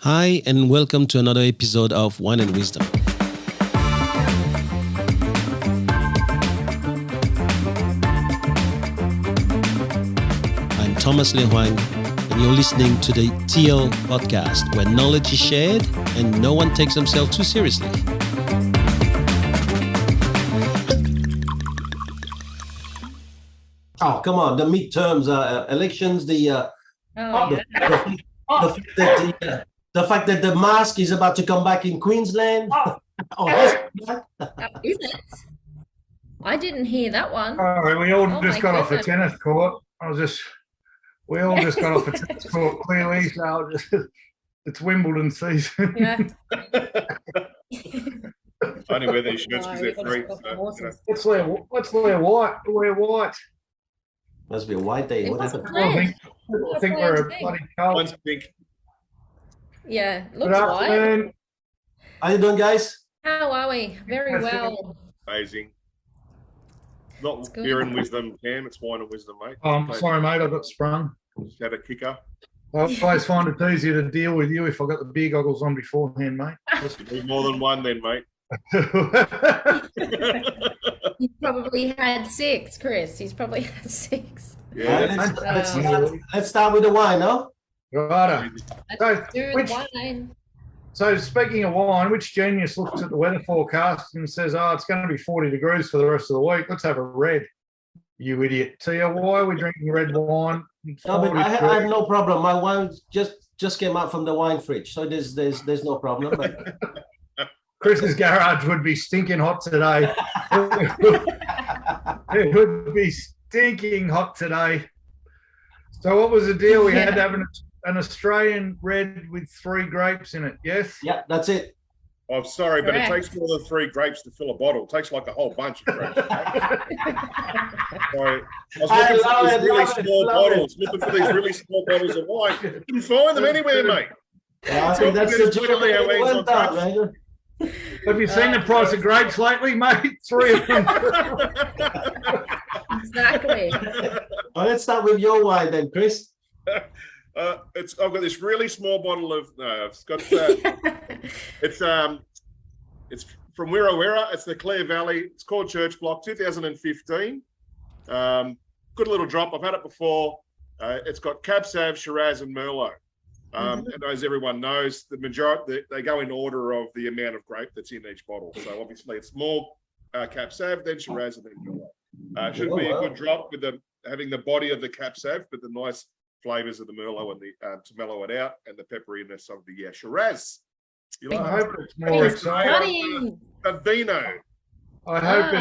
Hi, and welcome to another episode of Wine and Wisdom. I'm Thomas Hoang, and you're listening to the TL podcast, where knowledge is shared and no one takes themselves too seriously. Oh, come on, the midterms, elections, the fact that the mask is about to come back in Queensland. Is it? I didn't hear that one. Oh, we all just got off a tennis court. We all just got off a tennis court, clearly. So it's Wimbledon season. Yeah. Only wear these shirts because they're free. Let's wear white. Wear white. Must be a white day. What happened? I think we're a bloody cold. One's pink. Yeah, looks white. How you doing, guys? How are we? Very well. Amazing. Not beer and wisdom, Cam. It's wine and wisdom, mate. Oh, I'm sorry, mate. I got sprung. Just had a kicker. I always find it easier to deal with you if I got the beer goggles on beforehand, mate. You need more than one, then, mate. He probably had six, Chris. He's probably had six. Yeah. Let's start with the wine, no? Righto. Wine. So speaking of wine, which genius looks at the weather forecast and says, "Oh, it's going to be 40 degrees for the rest of the week. Let's have a red." You idiot, Tia. Why are we drinking red wine? No, but I have no problem. My wine just came out from the wine fridge, so there's no problem. But... Chris's garage would be stinking hot today. It would be stinking hot today. So what was the deal? We had to have an Australian red with 3 grapes in it, yes? Yeah, that's it. I'm sorry, but Correct. it takes more than 3 grapes to fill a bottle. It takes like a whole bunch of grapes. So, I was looking for these really small bottles of wine. Couldn't find them anywhere, mate. Yeah, I think that's the Have you seen the price of grapes lately, mate? 3 of them. Exactly. Well, let's start with your wine then, Chris. I've got this really small bottle of. It's got. It's from Wira Wira. It's the Clare Valley. It's called Church Block, 2015. Good little drop. I've had it before. It's got Cab Sav, Shiraz, and Merlot. And as everyone knows, the majority they go in order of the amount of grape that's in each bottle. So obviously, it's more Cab Sav, then Shiraz, and then Merlot. Should be a good drop with having the body of the Cab Sav, but the nice flavors of the Merlot and the to mellow it out, and the pepperiness of the Shiraz. I hope it's more exciting. The vino. I hope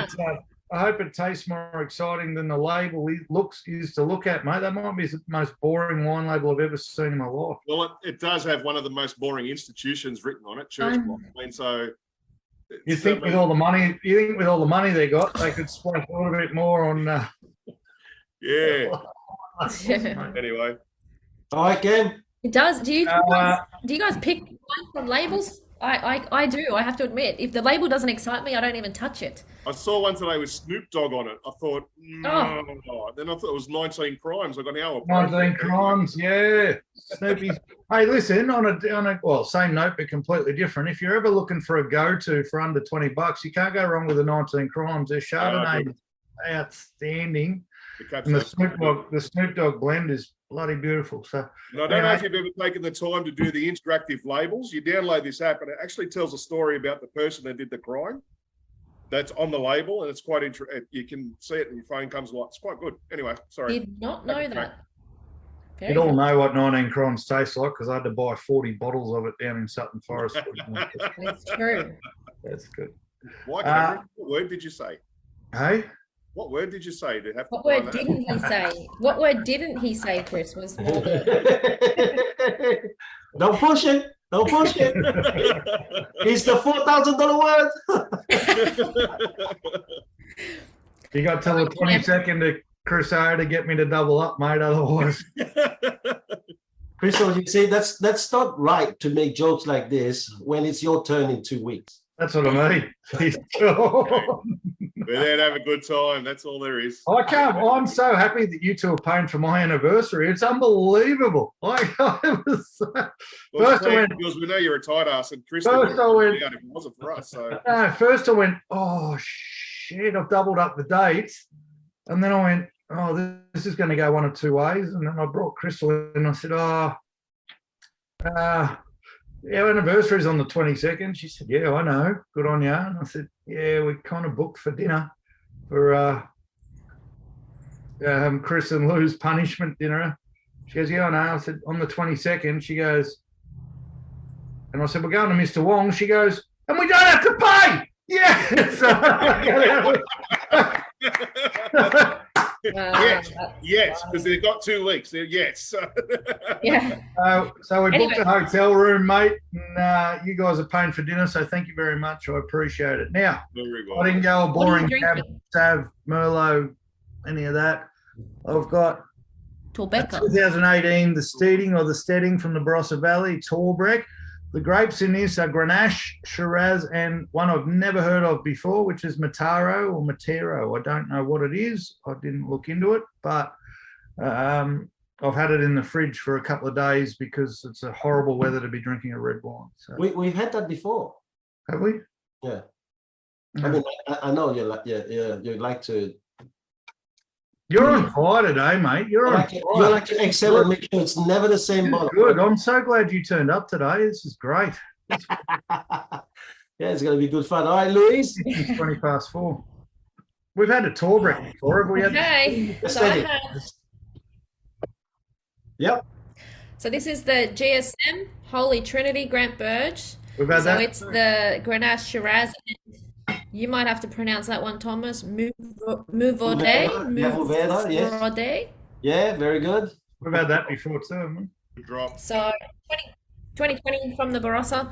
it tastes more exciting than the label is to look at, mate. That might be the most boring wine label I've ever seen in my life. Well, it does have one of the most boring institutions written on it, Church Block. I mean, so you think with all the money they got, they could splash a little bit more on. Yeah. Anyway. All right, Ken. It does. Do you guys pick wine from labels? I do. I have to admit, if the label doesn't excite me, I don't even touch it. I saw one today with Snoop Dogg on it. I thought, no. Then I thought it was 19 Crimes. I got 19 Crimes, yeah. Snoopy's. Hey, listen, on a same note but completely different. If you're ever looking for a go-to for under $20, you can't go wrong with the 19 Crimes. Their Chardonnay is outstanding. And the Snoop Dogg blend is bloody beautiful. So, and I don't know if you've ever taken the time to do the interactive labels. You download this app, and it actually tells a story about the person that did the crime. That's on the label, and it's quite interesting. You can see it, and your phone comes alive. It's quite good. Anyway, sorry. Did not know that. You'd all know what 19 Crimes tastes like because I had to buy 40 bottles of it down in Sutton Forest. That's true. That's good. What word did you say? Hey? What word did you say? What word didn't he say? What word didn't he say, Chris? Was more the... Don't push it. Don't push it. It's the $4,000 word. You got till the 22nd to Chris Howe to get me to double up, mate. Otherwise, Chris, you see, that's not right to make jokes like this when it's your turn in 2 weeks. That's what I mean. We're there to have a good time. That's all there is. I can't. I'm so happy that you two are paying for my anniversary. It's unbelievable. Like I was. First I went, because we know you're a tight ass, and Chris. First I went. If it wasn't for us, so. No, first I went. Oh shit! I've doubled up the dates, and then I went. Oh, this is going to go one of two ways. And then I brought Crystal in. And I said, "Oh, our anniversary's on the 22nd." She said, "Yeah, I know. Good on you." And I said, "Yeah, we kind of booked for dinner for Chris and Lou's punishment dinner." She goes, "Yeah, I know." I said, "On the 22nd." She goes, and I said, "We're going to Mr. Hoang." She goes, "And we don't have to pay." Yes. Yes, because they've got 2 weeks. Yes. Yeah. So we booked a hotel room, mate, and you guys are paying for dinner, so thank you very much. I appreciate it. Now, I didn't go a boring cab, Sav, Merlot, any of that. I've got 2018, the Steeding from the Barossa Valley, Torbreck. The grapes in this are Grenache, Shiraz, and one I've never heard of before, which is Mataro or Matero. I don't know what it is. I didn't look into it, but I've had it in the fridge for a couple of days because it's a horrible weather to be drinking a red wine. So. We've had that before. Have we? Yeah. I mean, I know you like to. You're on fire today, mate. You're on fire. You like to excel and make sure it's never the same bottle. Good. I'm so glad you turned up today. This is great. Yeah, it's going to be good fun. All right, Louise. It's 4:20. We've had a Torbreck before. Have we had? Okay. Yep. So this is the GSM Holy Trinity Grant Burge. We've had that. So it's the Grenache Shiraz. You might have to pronounce that one, Thomas. Mourvedre. Yes. Yeah, very good. We've had that before too, haven't we? Good drop. So 2020 from the Barossa,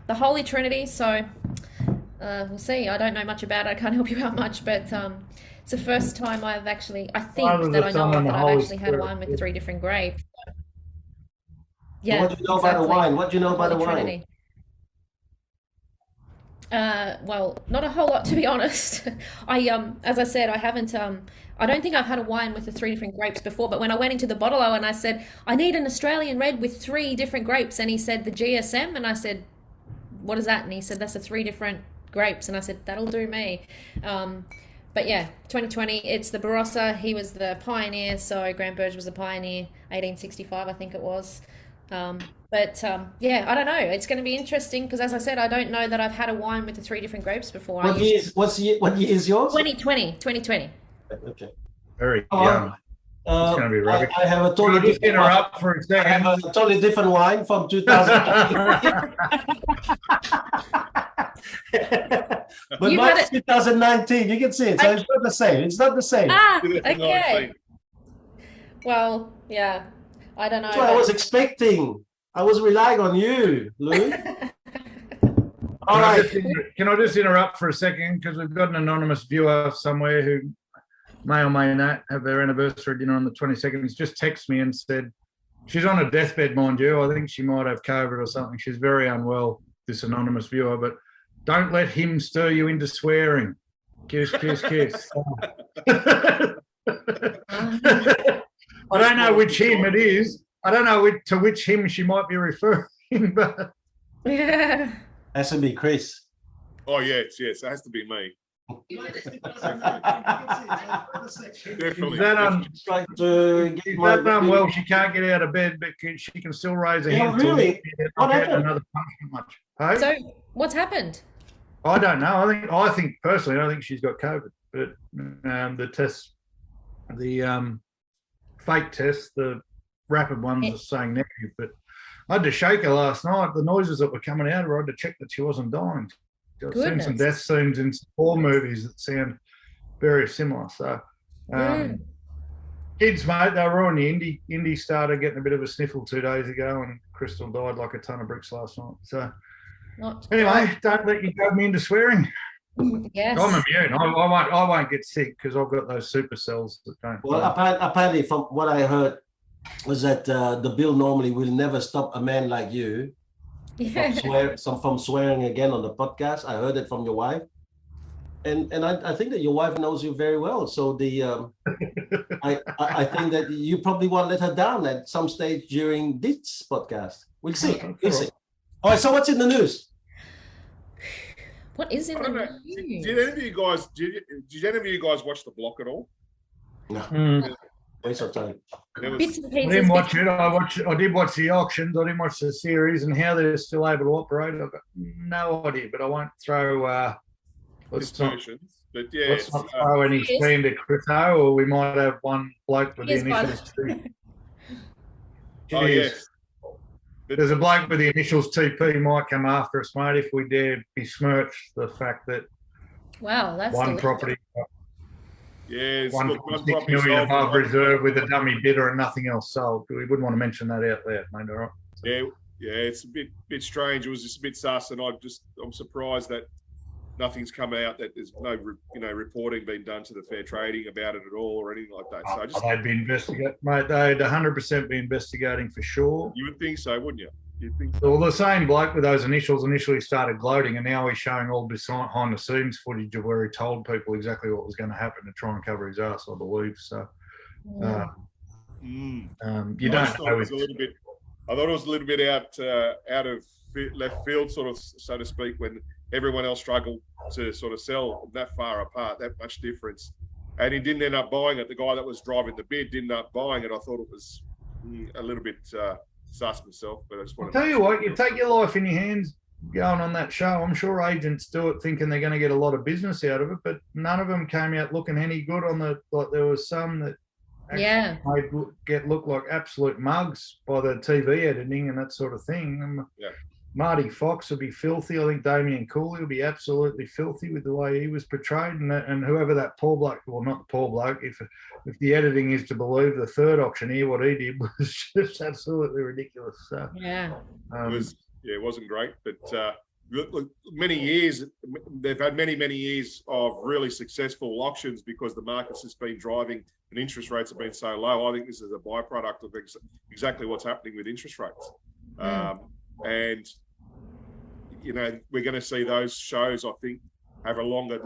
the Holy Trinity. So we'll see. I don't know much about it. I can't help you out much, but it's the first time I know that I've actually had a wine with 3 different grapes. Yeah. What do you know about the wine? What do you know about the wine? Well, not a whole lot, to be honest. As I said, I haven't, I don't think I've had a wine with the 3 different grapes before, but when I went into the bottle-o and I said, I need an Australian red with 3 different grapes, and he said, the GSM, and I said, what is that? And he said, that's the 3 different grapes, and I said, that'll do me. But yeah, 2020, it's the Barossa. He was the pioneer, so Grant Burge was the pioneer, 1865, I think it was. Yeah, I don't know. It's going to be interesting because, as I said, I don't know that I've had a wine with the 3 different grapes before. What year is yours? 2020. Okay. Very young. It's going to be rubbish. I have a totally just interrupt for a second. I have a totally different wine from 2000. But mine's 2019. You can see it. So it's not the same. It's not the same. Ah, okay. Well, yeah. I don't know. That's what I was expecting. I was relying on you, Lou. All right. Can I just interrupt for a second? Because we've got an anonymous viewer somewhere who may or may not have their anniversary dinner on the 22nd. He's just texted me and said, she's on a deathbed, mind you. I think she might have COVID or something. She's very unwell, this anonymous viewer, but don't let him stir you into swearing. Kiss, kiss, kiss. I don't know which him it is. I don't know to which him she might be referring, but yeah, has to be Chris. Oh yes, it has to be me. Definitely. Well, she can't get out of bed, but she can still raise her hand. Really? What happened? Another punishment much. Hey? So what's happened? I don't know. I think personally, I think she's got COVID, but the test, the fake test, the rapid ones are saying negative. But I had to shake her last night. The noises that were coming out of her, I had to check that she wasn't dying. I've seen some death scenes in horror movies that sound very similar. So, kids, mate, they were on the Indy started getting a bit of a sniffle 2 days ago, and Crystal died like a ton of bricks last night. So, anyway, don't let you drag me into swearing. Yes. I'm immune. I won't get sick because I've got those super cells that don't. Well, apparently, from what I heard, was that the bill normally will never stop a man like you from swearing again on the podcast. I heard it from your wife. And I think that your wife knows you very well. So I think that you probably want to let her down at some stage during this podcast. We'll see. We'll see. All right. So what's in the news? What is in I the don't know. news? Did any of you guys? Did any of you guys watch The Block at all? No. Waste of time. Bits and I pieces. didn't watch it. I did watch the auctions. I didn't watch the series and how they're still able to operate. I've got no idea, but I won't throw. Let's not throw any steam to Crypto, or we might have one bloke with the initials T. Oh yes. There's a bloke with the initials TP might come after us, mate, if we dare besmirch the fact that Wow, that's one delicious. property, Yes, 1.6 million above reserve with a dummy bidder and nothing else sold. We wouldn't want to mention that out there, mate. All right. Yeah, it's a bit strange. It was just a bit sus, and I'm surprised that nothing's come out, that there's no reporting been done to the fair trading about it at all or anything like that. So They'd be investigating, mate. They'd 100% be investigating for sure. You would think so, wouldn't you? You'd think so. Well, the same bloke with those initials initially started gloating, and now he's showing all behind the scenes footage of where he told people exactly what was going to happen to try and cover his ass, I believe. So, you don't know. I thought it was a little bit out of left field, sort of, so to speak, when everyone else struggled to sort of sell that far apart, that much difference. And he didn't end up buying it. The guy that was driving the bid didn't end up buying it. I thought it was a little bit sus myself, but I just want to tell you what, you take your life in your hands going on that show. I'm sure agents do it thinking they're going to get a lot of business out of it, but none of them came out looking any good on the, like there was some that made look like absolute mugs by the TV editing and that sort of thing. Marty Fox will be filthy. I think Damien Cooley will be absolutely filthy with the way he was portrayed, and whoever that poor bloke, well, not the poor bloke, if the editing is to believe the third auctioneer, what he did was just absolutely ridiculous. So, it wasn't great, but look, many years they've had many years of really successful auctions because the market's just been driving and interest rates have been so low. I think this is a byproduct of exactly what's happening with interest rates. And we're going to see those shows, I think, have a longer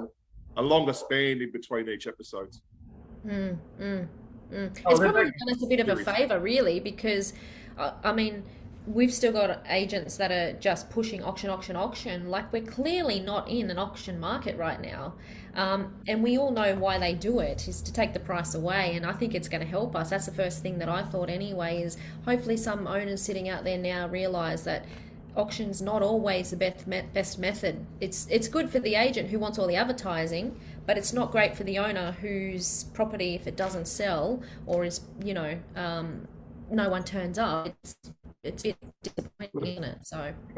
span in between each episodes. It's probably done us a bit of a favour, really, because I mean, we've still got agents that are just pushing auction. Like, we're clearly not in an auction market right now, and we all know why they do it is to take the price away, and I think it's going to help us. That's the first thing that I thought anyway, is hopefully some owners sitting out there now realise that auction's not always the best method. It's good for the agent who wants all the advertising, but it's not great for the owner whose property, if it doesn't sell or is no one turns up, it's a bit disappointing, isn't it? So if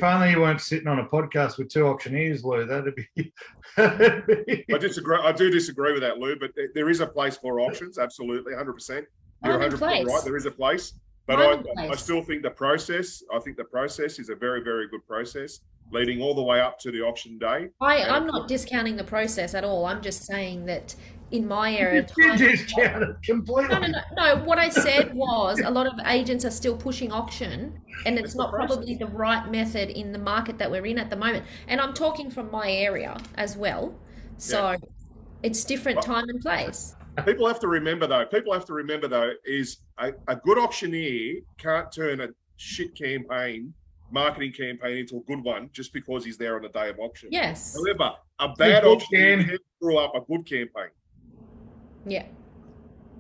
only you weren't sitting on a podcast with two auctioneers, Lou, that'd be. I disagree. I do disagree with that, Lou. But there is a place for auctions, absolutely, 100%. You're 100% right. There is a place. But I still think the process is a very, very good process, leading all the way up to the auction day. I'm not discounting the process at all. I'm just saying that in my area... You discounted completely. No. What I said was a lot of agents are still pushing auction, and it's not probably the right method in the market that we're in at the moment. And I'm talking from my area as well. So it's different time and place. People have to remember, though, is a good auctioneer can't turn a shit marketing campaign into a good one just because he's there on the day of auction. Yes. However, a bad auctioneer can screw up a good campaign. Yeah.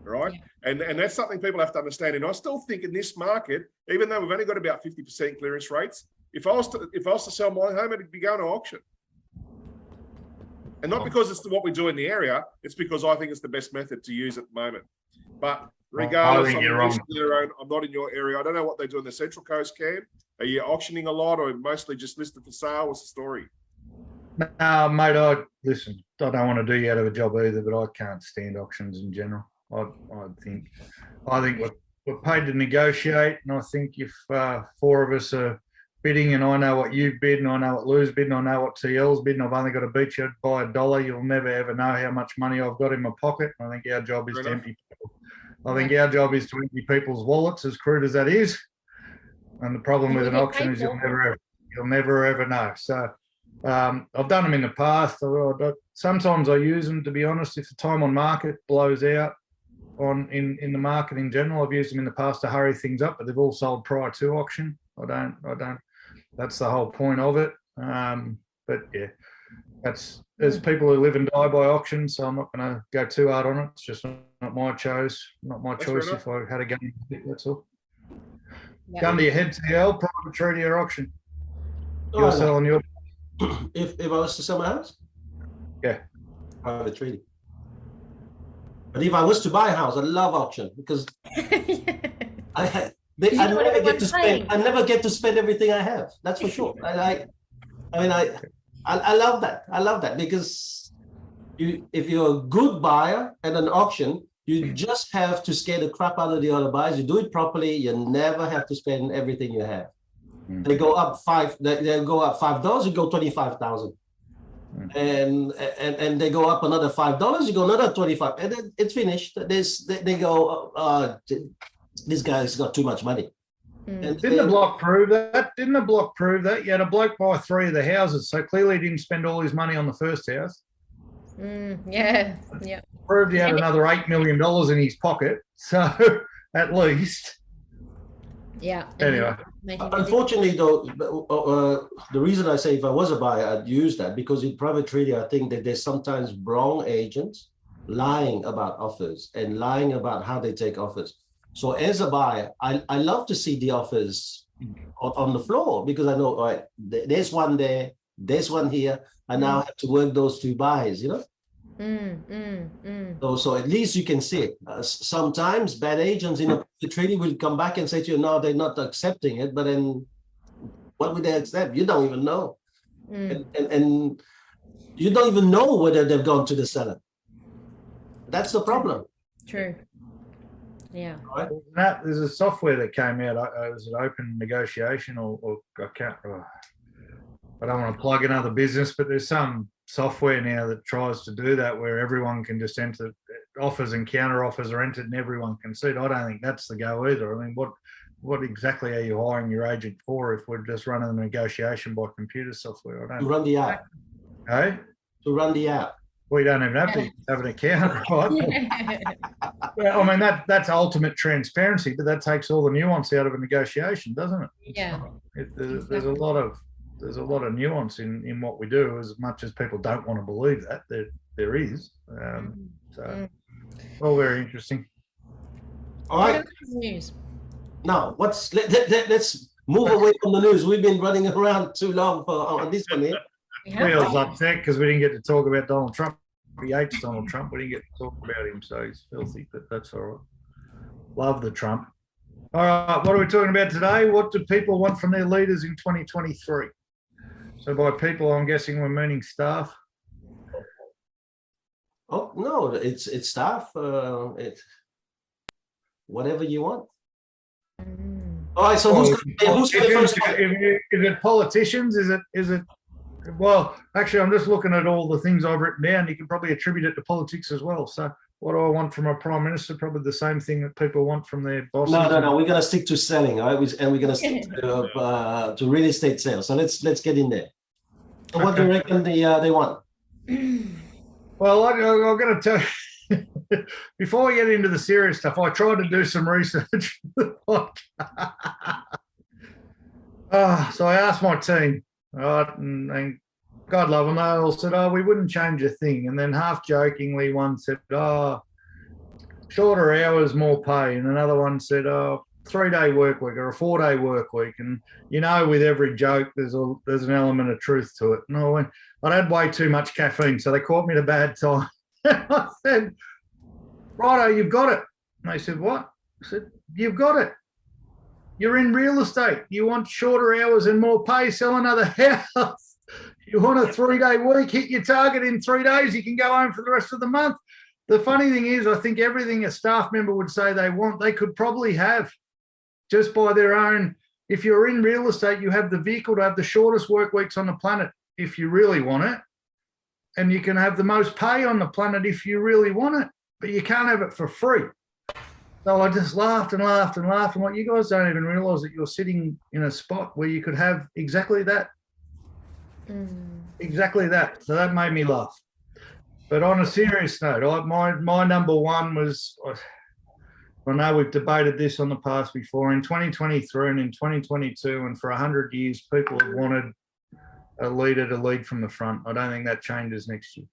Right? Yeah. And that's something people have to understand. And I still think in this market, even though we've only got about 50% clearance rates, if I was to sell my home, it'd be going to auction. And not because it's what we do in the area, it's because I think it's the best method to use at the moment. But regardless, I'm not in your area. I don't know what they do in the Central Coast, Cam. Are you auctioning a lot or mostly just listed for sale? What's the story? No, mate, listen, I don't want to do you out of a job either, but I can't stand auctions in general. I think we're paid to negotiate, and I think if four of us are bidding and I know what you've bid and I know what Lou's bid and I know what TL's bid and I've only got to beat you by $1, you'll never ever know how much money I've got in my pocket. I think our job is to empty people. I think our job is to empty people's wallets, as crude as that is. And the problem with an auction is you'll never ever know. So I've done them in the past. Sometimes I use them, to be honest, if the time on market blows out in the market in general. I've used them in the past to hurry things up, but they've all sold prior to auction. I don't. That's the whole point of it. But yeah, there's people who live and die by auction, so I'm not going to go too hard on it. It's just not my choice, not my choice. If I had a gun, that's all. Yeah. Gun to your head, TL, private treaty or auction. You're selling your. If I was to sell my house, yeah, private treaty. But if I was to buy a house, I love auction because I never get to spend. I never get to spend everything I have. That's for sure. I love that. I love that because if you're a good buyer at an auction, you just have to scare the crap out of the other buyers. You do it properly. You never have to spend everything you have. They go up They go up $5. You go 25,000, and they go up another $5. You go another 25, and then it's finished. They go. This guy's got too much money. And didn't the block prove that? You had a bloke buy 3 of the houses, so clearly he didn't spend all his money on the first house. Yeah. Proved he had another $8 million in his pocket, so at least. Yeah. Anyway. Unfortunately, though, the reason I say if I was a buyer, I'd use that because in private treaty, I think that there's sometimes wrong agents lying about offers and lying about how they take offers. So as a buyer, I love to see the offers on the floor because I know, all right, there's one there, there's one here. I now have to work those 2 buys, you know? So at least you can see it. Sometimes bad agents in the treaty will come back and say to you, no, they're not accepting it. But then what would they accept? You don't even know. And you don't even know whether they've gone to the seller. That's the problem. True. Yeah. Right? There's a software that came out. It was an open negotiation or I can't. I don't want to plug another business, but there's some software now that tries to do that where everyone can just enter offers and counter offers are entered and everyone can see it. I don't think that's the go either. I mean, what exactly are you hiring your agent for if we're just running the negotiation by computer software? To run the app. Hey? To run the app. We don't even have to have an account, right? Well, I mean, that's ultimate transparency, but that takes all the nuance out of a negotiation, doesn't it? Yeah. There's a lot of nuance in what we do, as much as people don't want to believe that there is. So, all very interesting. All right. News. Now, let's move away from the news. We've been running around too long on this one here. Feels upset because we didn't get to talk about Donald Trump. He hates Donald Trump. We didn't get to talk about him, so he's filthy, but that's all right. Love the Trump. All right, what are we talking about today? What do people want from their leaders in 2023? So by people, I'm guessing we're meaning staff. Oh no, it's staff. It's whatever you want. All right. So who's is it politicians? Is it? Well, actually, I'm just looking at all the things I've written down. You can probably attribute it to politics as well. So what do I want from a prime minister? Probably the same thing that people want from their bosses. No. We're going to stick to selling, all right? And we're going to stick to real estate sales. So let's get in there. So what do you reckon they want? Well, I'm going to tell you, before we get into the serious stuff, I tried to do some research. So I asked my team, and God love them, they all said, we wouldn't change a thing. And then half jokingly, one said, shorter hours, more pay. And another one said, 3-day work week or a 4-day work week. And, with every joke, there's an element of truth to it. And I went, I'd had way too much caffeine, so they caught me at a bad time. I said, righto, you've got it. And they said, what? I said, you've got it. You're in real estate. You want shorter hours and more pay, sell another house. You want a 3-day week, hit your target in 3 days, you can go home for the rest of the month. The funny thing is, I think everything a staff member would say they want, they could probably have just by their own. If you're in real estate, you have the vehicle to have the shortest work weeks on the planet if you really want it. And you can have the most pay on the planet if you really want it, but you can't have it for free. So I just laughed and laughed and laughed. And what you guys don't even realise that you're sitting in a spot where you could have exactly that. exactly that. So that made me laugh. But on a serious note, my number one was, I know we've debated this on the past before, in 2023 and in 2022, and for 100 years, people have wanted a leader to lead from the front. I don't think that changes next year.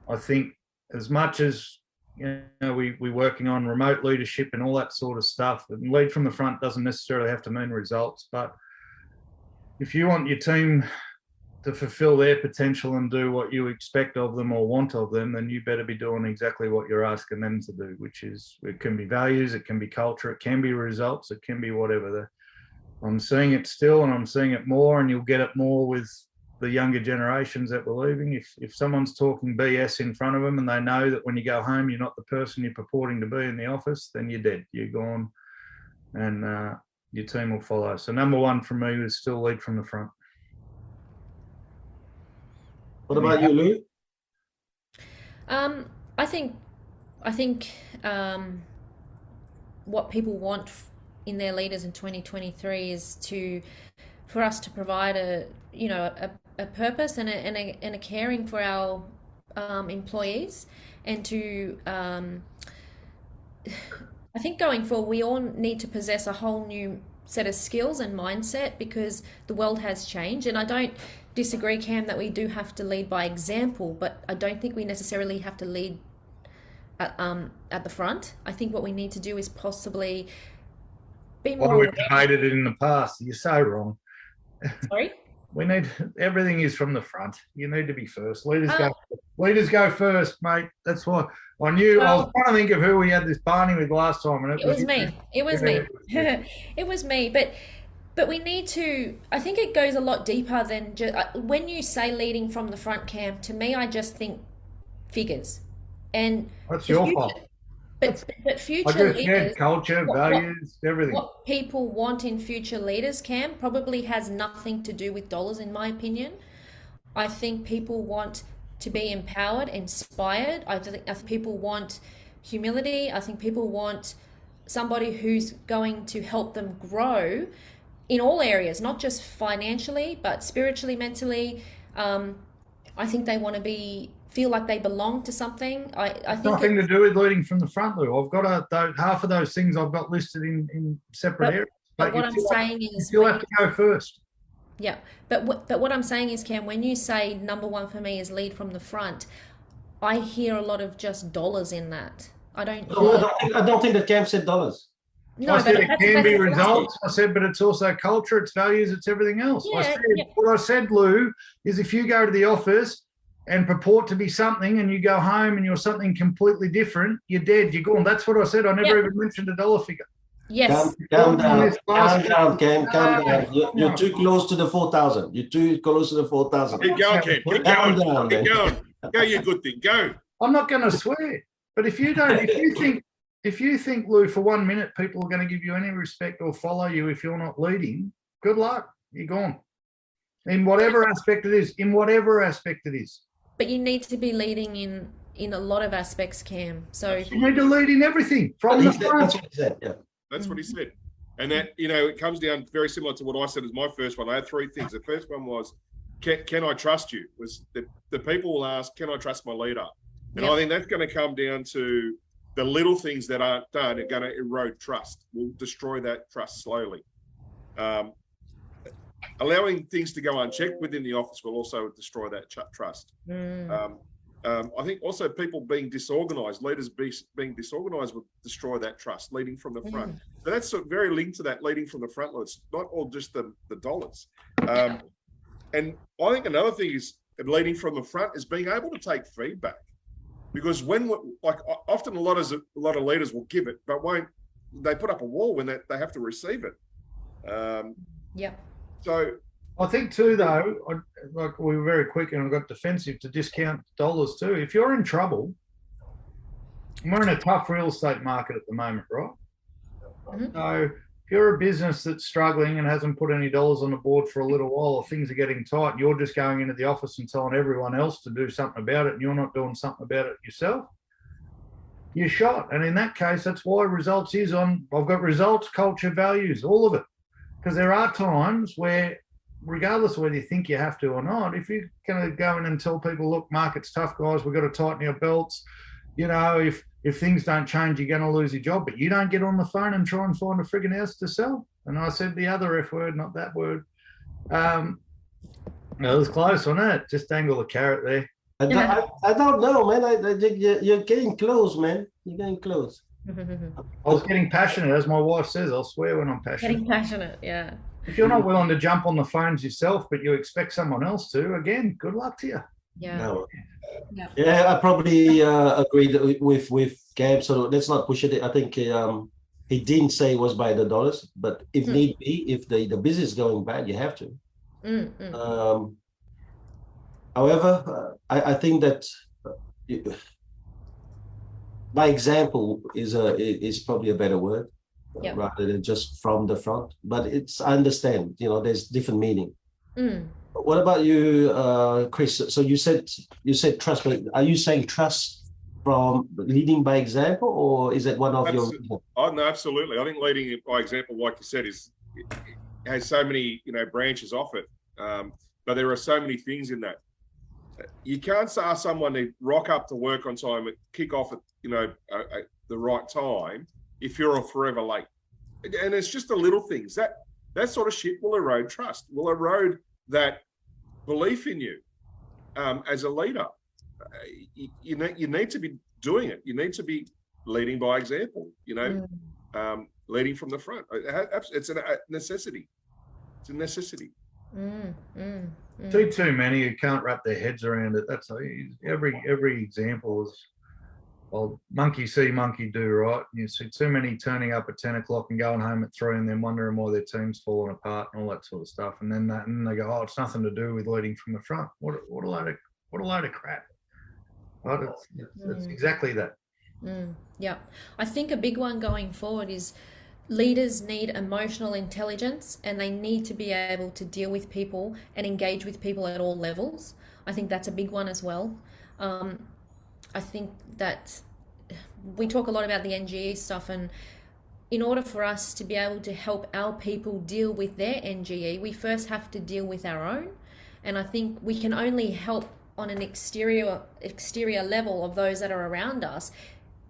I think as much as we're working on remote leadership and all that sort of stuff, and lead from the front doesn't necessarily have to mean results, but if you want your team to fulfill their potential and do what you expect of them or want of them, then you better be doing exactly what you're asking them to do, which is, it can be values, it can be culture, it can be results, it can be whatever. I'm seeing it still, and I'm seeing it more, and you'll get it more with the younger generations that we're leaving. If someone's talking BS in front of them and they know that when you go home you're not the person you're purporting to be in the office, then you're dead, you're gone, and your team will follow. So number one for me is still lead from the front. What about you, Lou? I think what people want in their leaders in 2023 is for us to provide a purpose and a caring for our employees, and to I think going forward we all need to possess a whole new set of skills and mindset, because the world has changed. And I don't disagree, Cam, that we do have to lead by example, but I don't think we necessarily have to lead at the front. I think what we need to do is possibly be more Well, we've aware. debated it in the past. You're so wrong. Sorry? Everything is from the front. You need to be first. Leaders go first, mate. That's what I knew. I was trying to think of who we had this Barney with last time, and It was me. It was me. But we need to, I think it goes a lot deeper than just, when you say leading from the front, Cam, to me, I just think figures. And that's your fault. But future I just leaders, said culture, values, everything. What people want in future leaders, Cam, probably has nothing to do with dollars, in my opinion. I think people want to be empowered, inspired. I think people want humility. I think people want somebody who's going to help them grow in all areas, not just financially, but spiritually, mentally. I think they want to feel like they belong to something. I think nothing to do with leading from the front, Lou. I've got half of those things I've got listed in separate areas. But what I'm saying is, you have to go first. Yeah, but what I'm saying is, Cam, when you say number one for me is lead from the front, I hear a lot of just dollars in that. I don't think that Cam said dollars. No, I said it can be results. I said, but it's also culture, it's values, it's everything else. What I said, Lou, is if you go to the office and purport to be something and you go home and you're something completely different, you're dead, you're gone. That's what I said. I never even mentioned a dollar figure. Yes. Calm down, Cam. Calm down. You're too close to the 4,000. You're too close to the 4,000. Keep going, Cam. Keep going. Keep going. Go, you good thing. Go. I'm not going to swear, but if you think, Lou, for 1 minute people are going to give you any respect or follow you if you're not leading, good luck. You're gone. In whatever aspect it is. But you need to be leading in a lot of aspects, Cam. So you need to lead in everything from the front. That's what he said. Yeah. That's what he said. And that, it comes down very similar to what I said as my first one. I had three things. The first one was, can I trust you? Was the people will ask, can I trust my leader? And I think that's going to come down to the little things that aren't done are going to erode trust. Will destroy that trust slowly. Allowing things to go unchecked within the office will also destroy that trust. I think also people being disorganized, leaders being disorganized will destroy that trust, leading from the front. So that's very linked to that leading from the front. It's not all just the dollars. And I think another thing is leading from the front is being able to take feedback, because often a lot of leaders will give it, but they put up a wall when they have to receive it. So I think too, though, we were very quick and I got defensive to discount dollars too. If you're in trouble, we're in a tough real estate market at the moment, right? So if you're a business that's struggling and hasn't put any dollars on the board for a little while, or things are getting tight, and you're just going into the office and telling everyone else to do something about it, and you're not doing something about it yourself, you're shot. And in that case, that's why results is on. I've got results, culture, values, all of it. Because there are times where regardless of whether you think you have to or not, if you're going to go in and tell people, look, market's tough, guys, we've got to tighten your belts. If things don't change, you're going to lose your job, but you don't get on the phone and try and find a frigging house to sell. And I said the other F word, not that word. It was close on it. Just dangle the carrot there. I don't know, man. I think you're getting close, man. You're getting close. I was getting passionate, as my wife says. I'll swear when I'm passionate. Getting passionate, yeah. If you're not willing to jump on the phones yourself, but you expect someone else to, again, good luck to you. Yeah. No. Yeah. Yeah, I probably agreed with Gab. So let's not push it. I think he didn't say it was by the dollars, but if need be, if the business is going bad, you have to. However, I think that by example is probably a better word, rather than just from the front. But I understand, there's different meaning. What about you, Chris? So you said trust, but are you saying trust from leading by example, or is it one of your? Oh no, absolutely. I think leading by example, like you said, has so many branches off it. But there are so many things in that. You can't ask someone to rock up to work on time and kick off at the right time if you're forever late. And it's just the little things that sort of shit will erode trust, will erode that belief in you as a leader. You need to be doing it. You need to be leading by example. Leading from the front. It's a necessity. It's a necessity. Too many who can't wrap their heads around it. That's every example is, well, monkey see, monkey do, right? You see too many turning up at 10 o'clock and going home at 3 and then wondering why their team's falling apart and all that sort of stuff. And then they go, oh, it's nothing to do with leading from the front. What a load of crap. Right? It's exactly that. Yeah. I think a big one going forward is leaders need emotional intelligence, and they need to be able to deal with people and engage with people at all levels. I think that's a big one as well. I think that we talk a lot about the NGE stuff, and in order for us to be able to help our people deal with their NGE, we first have to deal with our own. And I think we can only help on an exterior level of those that are around us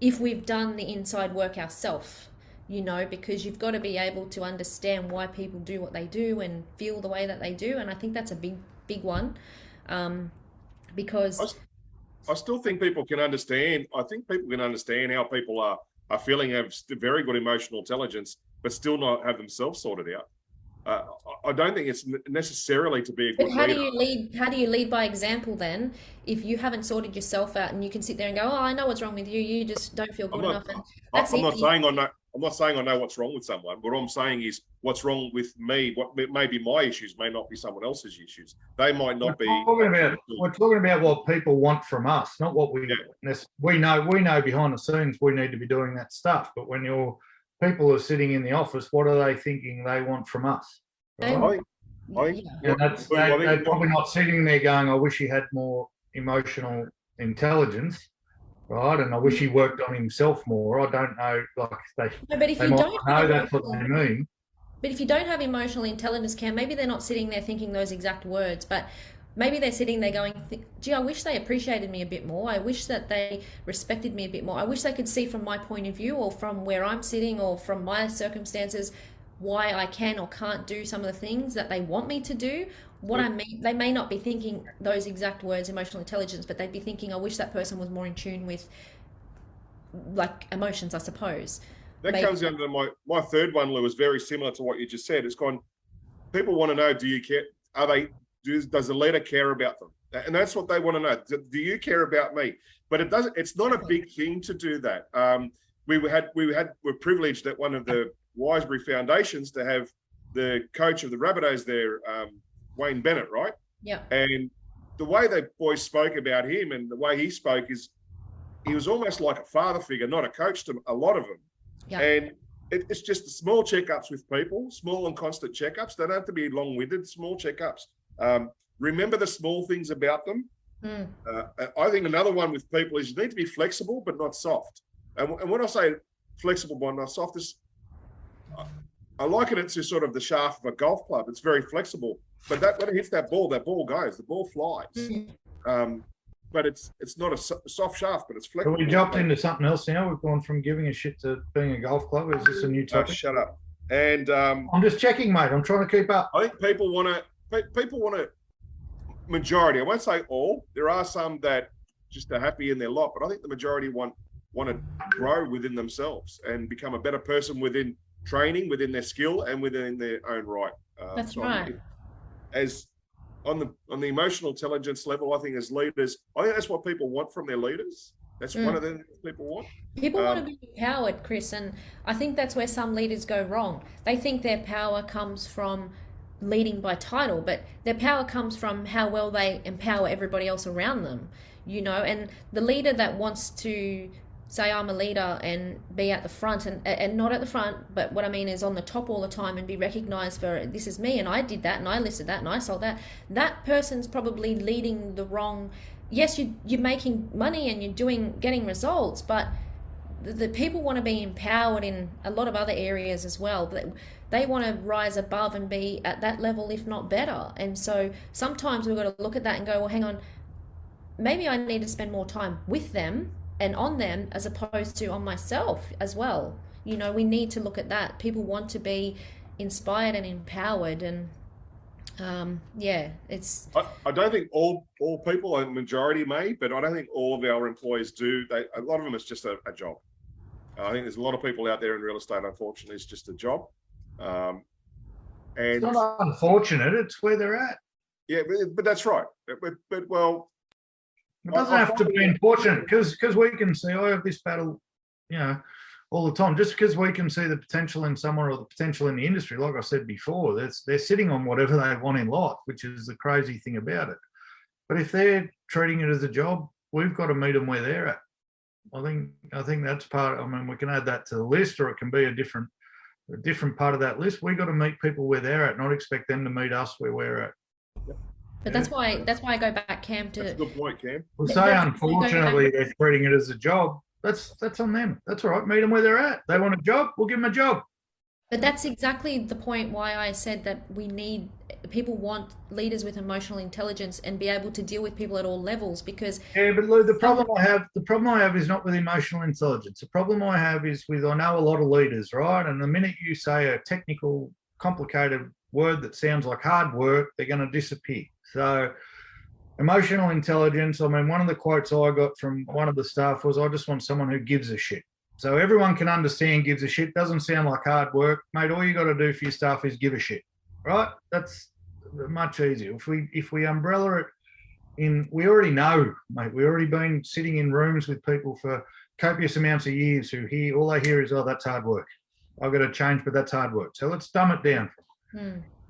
if we've done the inside work ourselves, because you've got to be able to understand why people do what they do and feel the way that they do. And I think that's a big one, because I still think people can understand. I think people can understand how people are feeling, have very good emotional intelligence, but still not have themselves sorted out. I don't think it's necessarily to be a good leader. How do you lead by example then, if you haven't sorted yourself out and you can sit there and go, oh, I know what's wrong with you. You just don't feel good enough. And that's I'm not saying I know what's wrong with someone. What I'm saying is what's wrong with me. What may be my issues may not be someone else's issues. They might not be. We're talking about what people want from us, not what we know. We know behind the scenes we need to be doing that stuff. But when people are sitting in the office, what are they thinking they want from us? Right? They're probably not sitting there going, I wish he had more emotional intelligence. Right, and I wish he worked on himself more. I don't know, but if you don't know that's what they mean. But if you don't have emotional intelligence, Cam, maybe they're not sitting there thinking those exact words, but maybe they're sitting there going, gee, I wish they appreciated me a bit more. I wish that they respected me a bit more. I wish they could see from my point of view, or from where I'm sitting, or from my circumstances, why I can or can't do some of the things that they want me to do. I mean, they may not be thinking those exact words, emotional intelligence, but they'd be thinking, I wish that person was more in tune with emotions, I suppose. That comes down to my third one, Lou, is very similar to what you just said. It's gone, people want to know, do you care? Does the leader care about them? And that's what they want to know. Do you care about me? But it's not a big thing to do that. We're privileged at one of the Wisebury Foundations to have the coach of the Rabbitohs there, Wayne Bennett, right? Yeah. And the way the boys spoke about him and the way he spoke is he was almost like a father figure, not a coach to a lot of them. Yeah. And it's just the small checkups with people, small and constant checkups. They don't have to be long-winded, small checkups. Remember the small things about them. I think another one with people is you need to be flexible but not soft. And when I say flexible but not soft, I liken it to sort of the shaft of a golf club. It's very flexible, but that when it hits that ball goes, the ball flies. But it's not a soft shaft, but it's But flexible. we jumped into something else now. We've gone from giving a shit to being a golf club. Is this a new topic? Shut up. And I'm just checking, mate. I'm trying to keep up. I think people want to majority. I won't say all. There are some that just are happy in their lot, but I think the majority want to grow within themselves and become a better person within training, within their skill, and within their own right. That's so right. As on the emotional intelligence level, I think as leaders, I think that's what people want from their leaders. That's one of the things people want. People want to be empowered, Chris, and I think that's where some leaders go wrong. They think their power comes from leading by title, but their power comes from how well they empower everybody else around them, and the leader that wants to say I'm a leader and be at the front and not at the front, but what I mean is on the top all the time and be recognized for this is me and I did that and I listed that and I sold that. That person's probably leading the wrong. Yes, you're making money and you're getting results, but the people want to be empowered in a lot of other areas as well. They want to rise above and be at that level, if not better. And so sometimes we've got to look at that and go, well, hang on, maybe I need to spend more time with them and on them as opposed to on myself as well. We need to look at that. People want to be inspired and empowered, and it's. I don't think all people, a majority may, but I don't think all of our employees do. A lot of them, it's just a job. I think there's a lot of people out there in real estate, unfortunately, it's just a job. And it's not unfortunate, it's where they're at. Yeah, but that's right. But well, it doesn't have to be unfortunate because we can see. I have this battle, all the time. Just because we can see the potential in someone or the potential in the industry, like I said before, they're sitting on whatever they want in life, which is the crazy thing about it. But if they're treating it as a job, we've got to meet them where they're at. I think that's part. I mean, we can add that to the list, or it can be a different part of that list. We've got to meet people where they're at, not expect them to meet us where we're at. But that's why I go back, Cam. That's a good point, Cam. We'll say unfortunately they're treating it as a job. That's on them. That's all right. Meet them where they're at. They want a job, we'll give them a job. But that's exactly the point why I said that people want leaders with emotional intelligence and be able to deal with people at all levels, because but Lou, the problem I have is not with emotional intelligence. The problem I have is with, I know a lot of leaders, right? And the minute you say a technical, complicated word that sounds like hard work, they're going to disappear. So emotional intelligence, I mean, one of the quotes I got from one of the staff was, I just want someone who gives a shit. So everyone can understand gives a shit. Doesn't sound like hard work. Mate, all you got to do for your staff is give a shit, right? That's much easier. If we umbrella it in, we already know, mate, we've already been sitting in rooms with people for copious amounts of years who all they hear is, oh, that's hard work. I've got to change, but that's hard work. So let's dumb it down.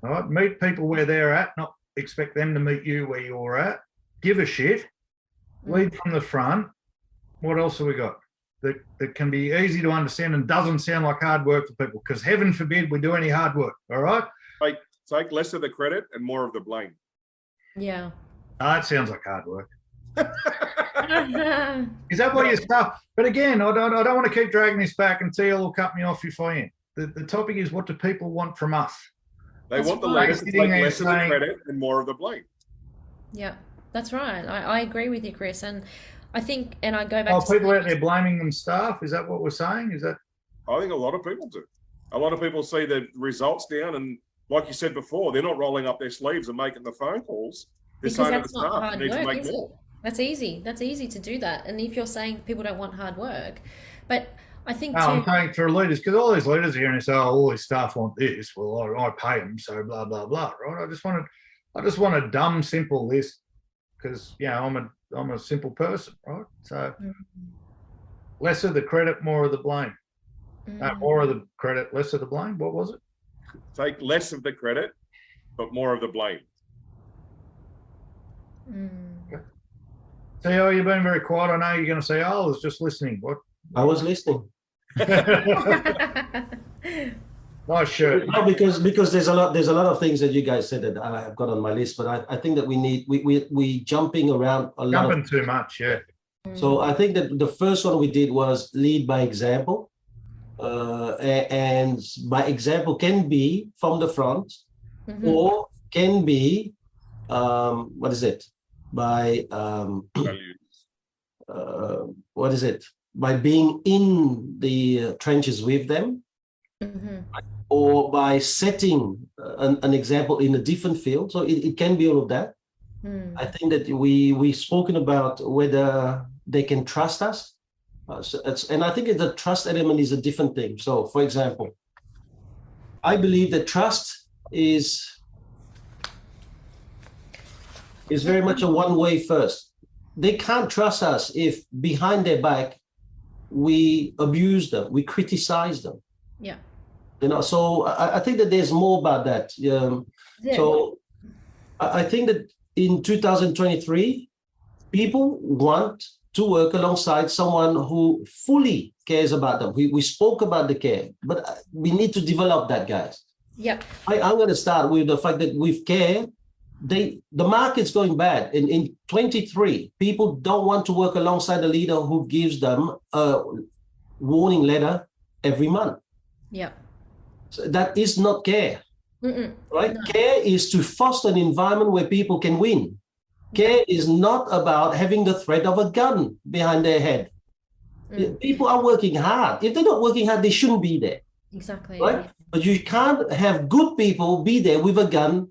All right, meet people where they're at, not expect them to meet you where you're at. Give a shit, lead from the front. What else have we got that can be easy to understand and doesn't sound like hard work for people? Because heaven forbid we do any hard work, all right? Take less of the credit and more of the blame. Yeah. That sounds like hard work. Is that what you're stuck? But again, I don't want to keep dragging this back and TL will cut me off if I am. The topic is, what do people want from us? They want the leaders to take less of the credit and more of the blame. Yeah, that's right. I agree with you, Chris. And I think, and I go back to people out there blaming them staff. Is that what we're saying? Is that? I think a lot of people do. A lot of people see the results down, and like you said before, they're not rolling up their sleeves and making the phone calls. They're because saying that's to the not staff, hard need work, to make is more. it? That's easy. That's easy to do that. And if you're saying people don't want hard work, but I think I'm saying for leaders, because all these leaders here and they say, oh, all these staff want this. Well, I pay them, so blah blah blah. Right? I just want a dumb, simple list, because I'm a simple person, right? So less of the credit, more of the blame. More of the credit, less of the blame. What was it? Take less of the credit, but more of the blame. Okay. So you've been very quiet. I know you're going to say, oh, I was just listening. What? I was listening. Nice shirt. No, because there's a lot of things that you guys said that I've got on my list, but I think that we jumping around a lot. Jumping too much, yeah. So I think that the first one we did was lead by example, and by example can be from the front or can be, what is it? By, Value. what is it? By being in the trenches with them, or by setting an example in a different field. So it can be all of that. I think that we've spoken about whether they can trust us. And I think the trust element is a different thing. So, for example, I believe that trust is very much a one-way first. They can't trust us if behind their back we abuse them, we criticize them. Yeah. So I think that there's more about that. So I think that in 2023, people want to work alongside someone who fully cares about them. We spoke about the care, but we need to develop that, guys. Yeah. I'm going to start with the fact that with care, the market's going bad. In 23, people don't want to work alongside a leader who gives them a warning letter every month. Yeah. So that is not care. Right? No. Care is to foster an environment where people can win. Care is not about having the threat of a gun behind their head. People are working hard. If they're not working hard, they shouldn't be there. Exactly. Right? Yeah. But you can't have good people be there with a gun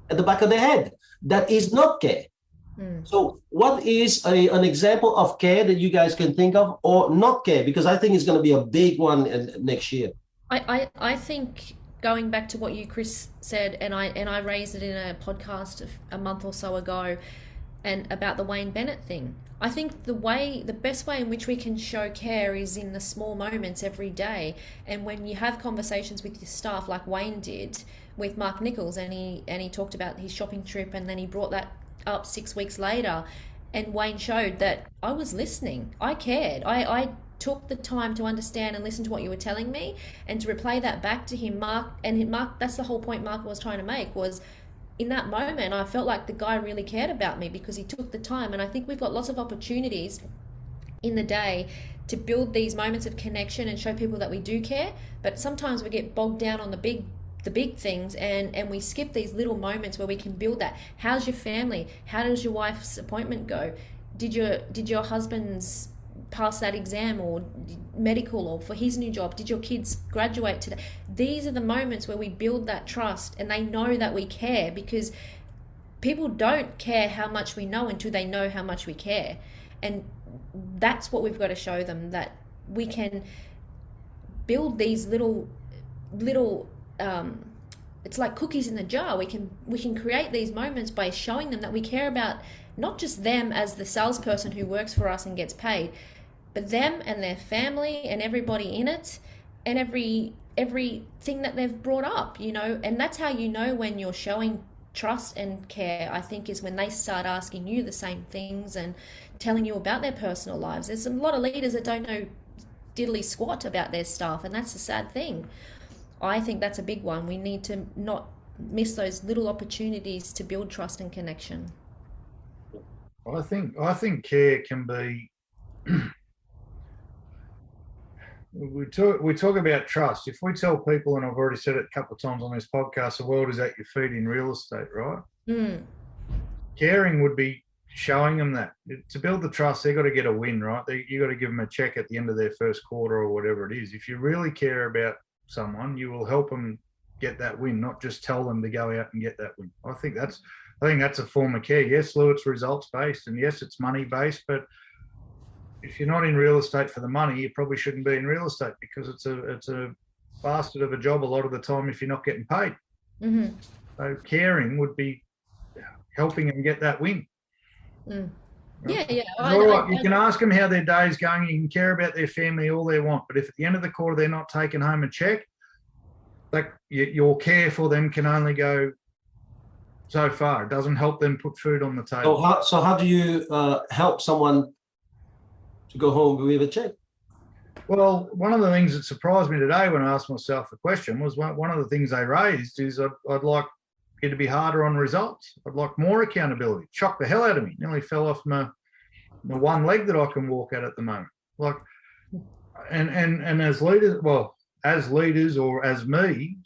at the back of their head. That is not care. So what is an example of care that you guys can think of, or not care? Because I think it's going to be a big one next year. I think, going back to what you, Chris, said, and I raised it in a podcast a month or so ago, and about the Wayne Bennett thing. I think the best way in which we can show care is in the small moments every day. And when you have conversations with your staff, like Wayne did with Mark Nichols, and he talked about his shopping trip, and then he brought that up 6 weeks later, and Wayne showed that I was listening. I cared. I took the time to understand and listen to what you were telling me, and to replay that back to him. Mark, that's the whole point Mark was trying to make, was in that moment I felt like the guy really cared about me because he took the time. And I think we've got lots of opportunities in the day to build these moments of connection and show people that we do care, but sometimes we get bogged down on the big things, and we skip these little moments where we can build that. How's your family? How does your wife's appointment go? Did your husband's pass that exam or medical, or for his new job, did your kids graduate today? These are the moments where we build that trust, and they know that we care, because people don't care how much we know until they know how much we care. And that's what we've got to show them, that we can build these little it's like cookies in the jar. We can create these moments by showing them that we care about not just them as the salesperson who works for us and gets paid, but them and their family and everybody in it, and everything that they've brought up, and that's how you know when you're showing trust and care, I think, is when they start asking you the same things and telling you about their personal lives. There's a lot of leaders that don't know diddly squat about their staff, and that's a sad thing. I think that's a big one. We need to not miss those little opportunities to build trust and connection. I think care can be. We talk about trust. If we tell people, and I've already said it a couple of times on this podcast, the world is at your feet in real estate, right? Caring would be showing them that. To build the trust, they've got to get a win, right? You got to give them a check at the end of their first quarter or whatever it is. If you really care about someone, you will help them get that win, not just tell them to go out and get that win. I think that's a form of care. Yes, Lou, it's results based, and yes, it's money based, but if you're not in real estate for the money, you probably shouldn't be in real estate, because it's a bastard of a job a lot of the time if you're not getting paid. So caring would be helping them get that win. Yeah. All right, you can ask them how their day's going. You can care about their family all they want, but if at the end of the quarter they're not taking home a check, like your care for them can only go so far. It doesn't help them put food on the table. So how do you help someone to go home with a check? Well, one of the things that surprised me today when I asked myself the question was, one of the things they raised is I'd like you to be harder on results. I'd like more accountability. Shocked the hell out of me. Nearly fell off my one leg that I can walk at the moment. Like, and as leaders, or as me,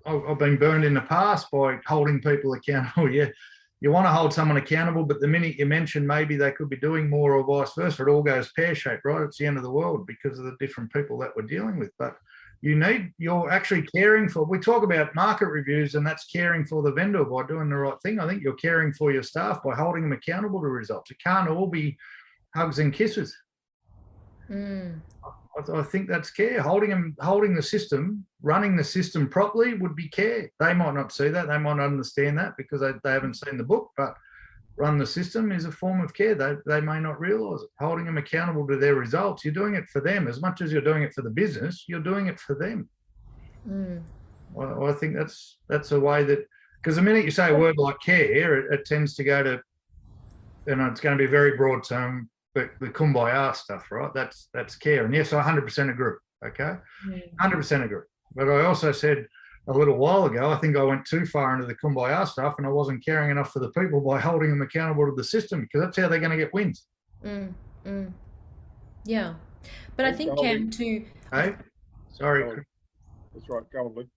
I've been burned in the past by holding people accountable. You want to hold someone accountable, but the minute you mention maybe they could be doing more or vice versa, it all goes pear-shaped, right? It's the end of the world because of the different people that we're dealing with. But you're actually caring for, we talk about market reviews, and that's caring for the vendor by doing the right thing. I think you're caring for your staff by holding them accountable to results. It can't all be hugs and kisses. I think that's care. Holding the system, running the system properly would be care. They might not see that. They might not understand that because they haven't seen the book, but run the system is a form of care. They may not realise it. Holding them accountable to their results, you're doing it for them. As much as you're doing it for the business, you're doing it for them. Well, I think that's a way that, because the minute you say a word like care, it tends to go to, it's going to be a very broad term, but the kumbaya stuff, right? That's care. And yes, I 100% agree. Okay, 100% agree. But I also said a little while ago, I think I went too far into the kumbaya stuff, and I wasn't caring enough for the people by holding them accountable to the system, because that's how they're going to get wins. Yeah, but I think Cam too. Hey, sorry. That's right. Go on, Lee.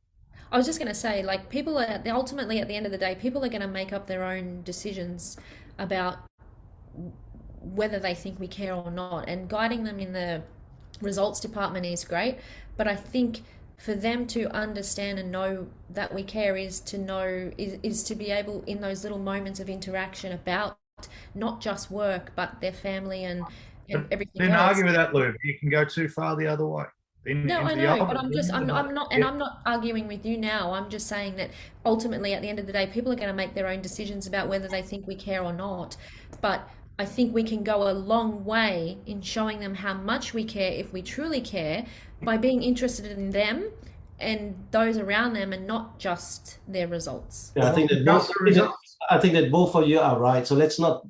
I was just going to say, like, people are ultimately, at the end of the day, people are going to make up their own decisions about whether they think we care or not, and guiding them in the results department is great, but I think for them to understand and know that we care is to be able, in those little moments of interaction about not just work but their family and everything Didn't else. argue with that, Lou. You can go too far the other way. No, I know, but I'm not, and I'm not arguing with you now. I'm just saying that ultimately, at the end of the day, people are going to make their own decisions about whether they think we care or not. But I think we can go a long way in showing them how much we care, if we truly care, by being interested in them and those around them, and not just their results. Yeah, I think that both of you are right. So let's not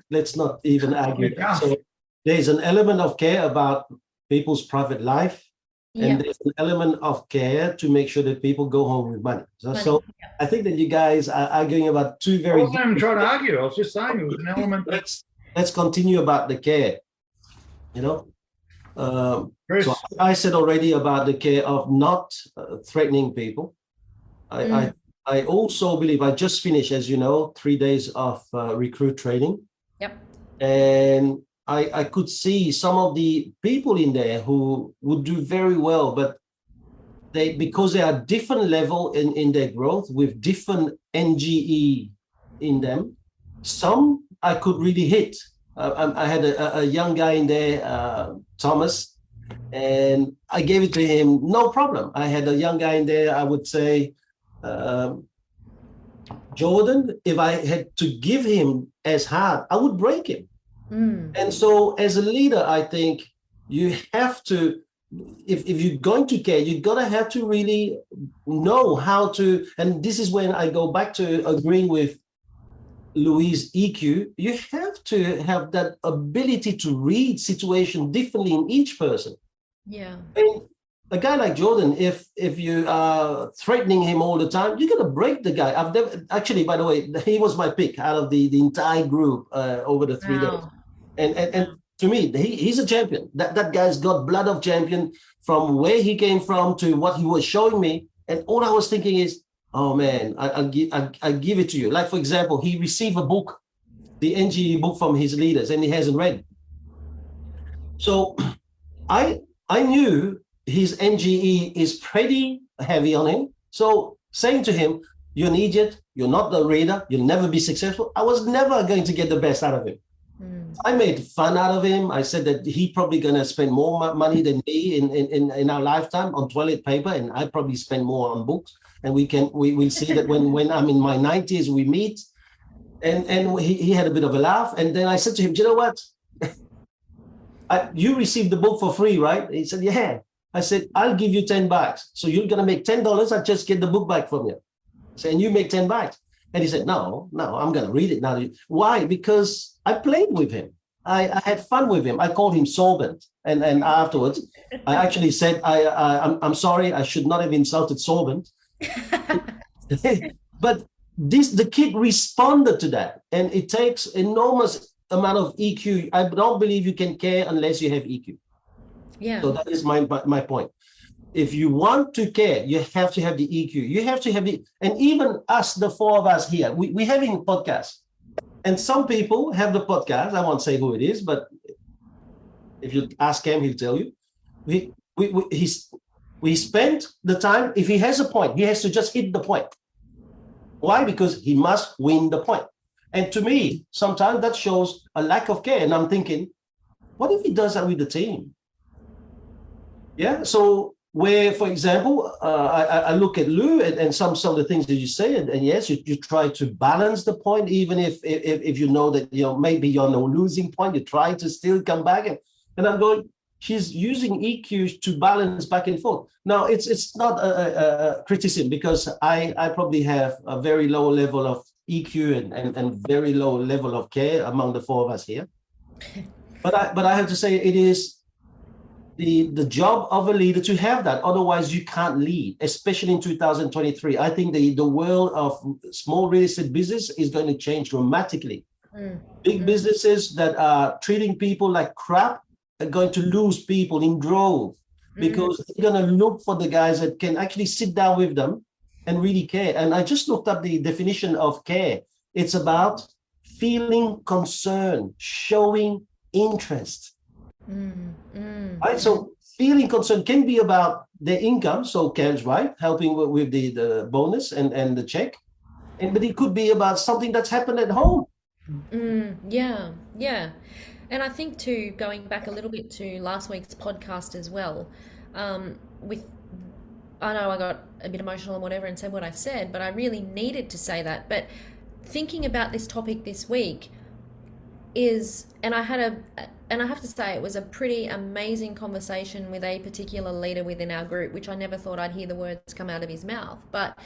even argue. So there's an element of care about people's private life. And there's an element of care to make sure that people go home with money. So I think that you guys are arguing about two very. I wasn't even trying to argue. I was just saying it was an element. Let's continue about the care. So I said already about the care of not threatening people. I also believe, I just finished, as you know, 3 days of recruit training. Yep. And I could see some of the people in there who would do very well, but because they are different level in their growth with different NGE in them, some I could really hit. I had a young guy in there, Thomas, and I gave it to him, no problem. I had a young guy in there, I would say, Jordan, if I had to give him as hard, I would break him. And so as a leader, I think you have to, if you're going to care, you're going to have to really know how to, and this is when I go back to agreeing with Louise EQ, you have to have that ability to read situation differently in each person. Yeah. And a guy like Jordan, if you are threatening him all the time, you're gonna break the guy. I've never, actually, by the way, he was my pick out of the entire group over the 3 days. And to me, he's a champion. That guy's got blood of champion from where he came from to what he was showing me. And all I was thinking is, oh man, I'll give it to you. Like, for example, he received a book, the NGE book from his leaders, and he hasn't read. So I knew his NGE is pretty heavy on him. So saying to him, you're an idiot, you're not the reader, you'll never be successful, I was never going to get the best out of him. I made fun out of him. I said that he probably going to spend more money than me in our lifetime on toilet paper, and I probably spend more on books. And we'll see that when I'm in my 90s, we meet. And he had a bit of a laugh. And then I said to him, do you know what? You received the book for free, right? He said, yeah. I said, I'll give you $10. So you're going to make $10. I'll just get the book back from you. I said, and you make $10. And he said, no, I'm going to read it now. Why? Because I played with him. I had fun with him. I called him Sorbent. And afterwards, I actually said, I'm sorry, I should not have insulted Sorbent. But the kid responded to that. And it takes enormous amount of EQ. I don't believe you can care unless you have EQ. Yeah. So that is my point. if you want to care, you have to have the EQ. You have to have and even us, the four of us here, we're having podcasts. And some people have the podcast. I won't say who it is, but if you ask him, he'll tell you. We spent the time, if he has a point, he has to just hit the point. Why? Because he must win the point. And to me, sometimes that shows a lack of care. And I'm thinking, what if he does that with the team? Yeah. So where, for example, I look at Lou and some of the things that you say, and yes, you try to balance the point, even if you know that maybe you're on a losing point, you try to still come back. And I'm going, she's using EQ to balance back and forth. Now, it's not a criticism, because I probably have a very low level of EQ and very low level of care among the four of us here. But I have to say, it is the job of a leader to have that. Otherwise, you can't lead, especially in 2023. I think the world of small real estate business is going to change dramatically. Big businesses that are treating people like crap are going to lose people in droves, because they're going to look for the guys that can actually sit down with them and really care. And I just looked up the definition of care. It's about feeling concern, showing interest. Right? So feeling concern can be about their income. So Cam's right, helping with the bonus and the check. But it could be about something that's happened at home. Yeah. And I think too, going back a little bit to last week's podcast as well, I know I got a bit emotional and whatever and said what I said, but I really needed to say that. But thinking about this topic this week and I have to say, it was a pretty amazing conversation with a particular leader within our group, which I never thought I'd hear the words come out of his mouth. But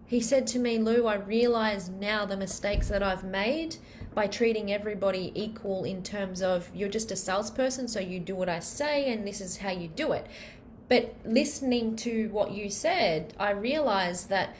he said to me, Lou, I realize now the mistakes that I've made by treating everybody equal in terms of you're just a salesperson, so you do what I say and this is how you do it. But listening to what you said, I realized that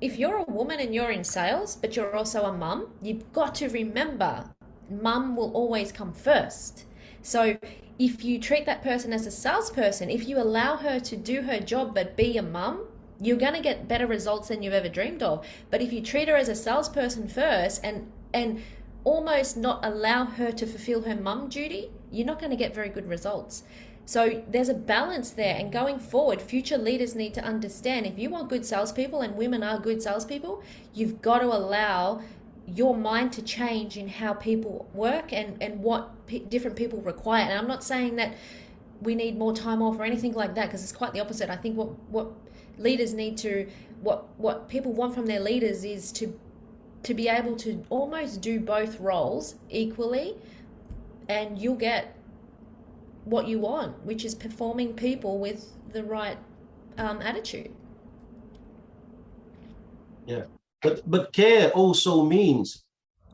if you're a woman and you're in sales, but you're also a mum, you've got to remember mum will always come first. So if you treat that person as a salesperson, if you allow her to do her job but be a mum, you're going to get better results than you've ever dreamed of. But if you treat her as a salesperson first and almost not allow her to fulfill her mum duty, you're not going to get very good results. So there's a balance there, and going forward, future leaders need to understand, if you want good salespeople, and women are good salespeople, you've got to allow your mind to change in how people work and what different people require. And I'm not saying that we need more time off or anything like that, because it's quite the opposite. I think what leaders need to, what people want from their leaders is to be able to almost do both roles equally, and you'll get what you want, which is performing people with the right attitude. Yeah, but care also means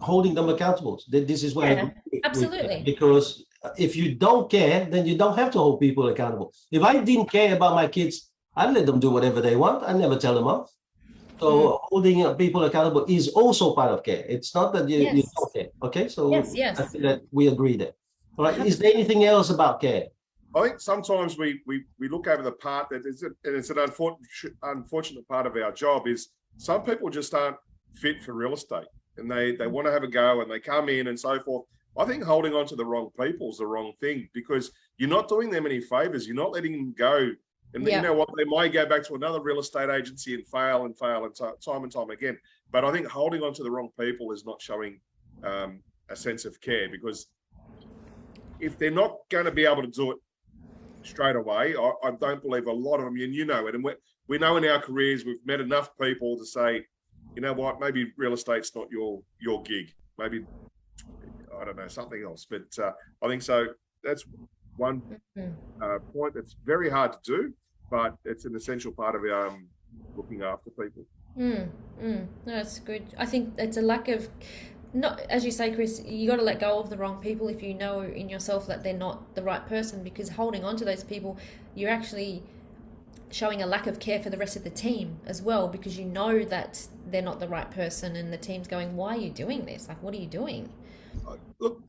holding them accountable. This is where I agree absolutely. Because if you don't care, then you don't have to hold people accountable. If I didn't care about my kids, I'd let them do whatever they want. I never tell them off. So holding people accountable is also part of care. It's not that you don't care. Okay, so yes. I feel that we agree there. All right. Is there anything else about care? I think sometimes we look over the part that is, and it's an unfortunate part of our job, is some people just aren't fit for real estate, and they want to have a go, and they come in and so forth. I think holding on to the wrong people is the wrong thing, because you're not doing them any favors. You're not letting them go. And you know what? They might go back to another real estate agency and fail and time and time again. But I think holding on to the wrong people is not showing a sense of care, because if they're not going to be able to do it straight away, I don't believe a lot of them, and you know it, and we know in our careers we've met enough people to say, you know what, maybe real estate's not your gig. Maybe, I don't know, something else. But I think so. That's one point that's very hard to do, but it's an essential part of looking after people. No, that's good. I think it's a lack of, not, as you say, Chris, you got to let go of the wrong people if you know in yourself that they're not the right person, because holding on to those people, you're actually showing a lack of care for the rest of the team as well, because you know that they're not the right person, and the team's going, why are you doing this? Like, what are you doing? Look,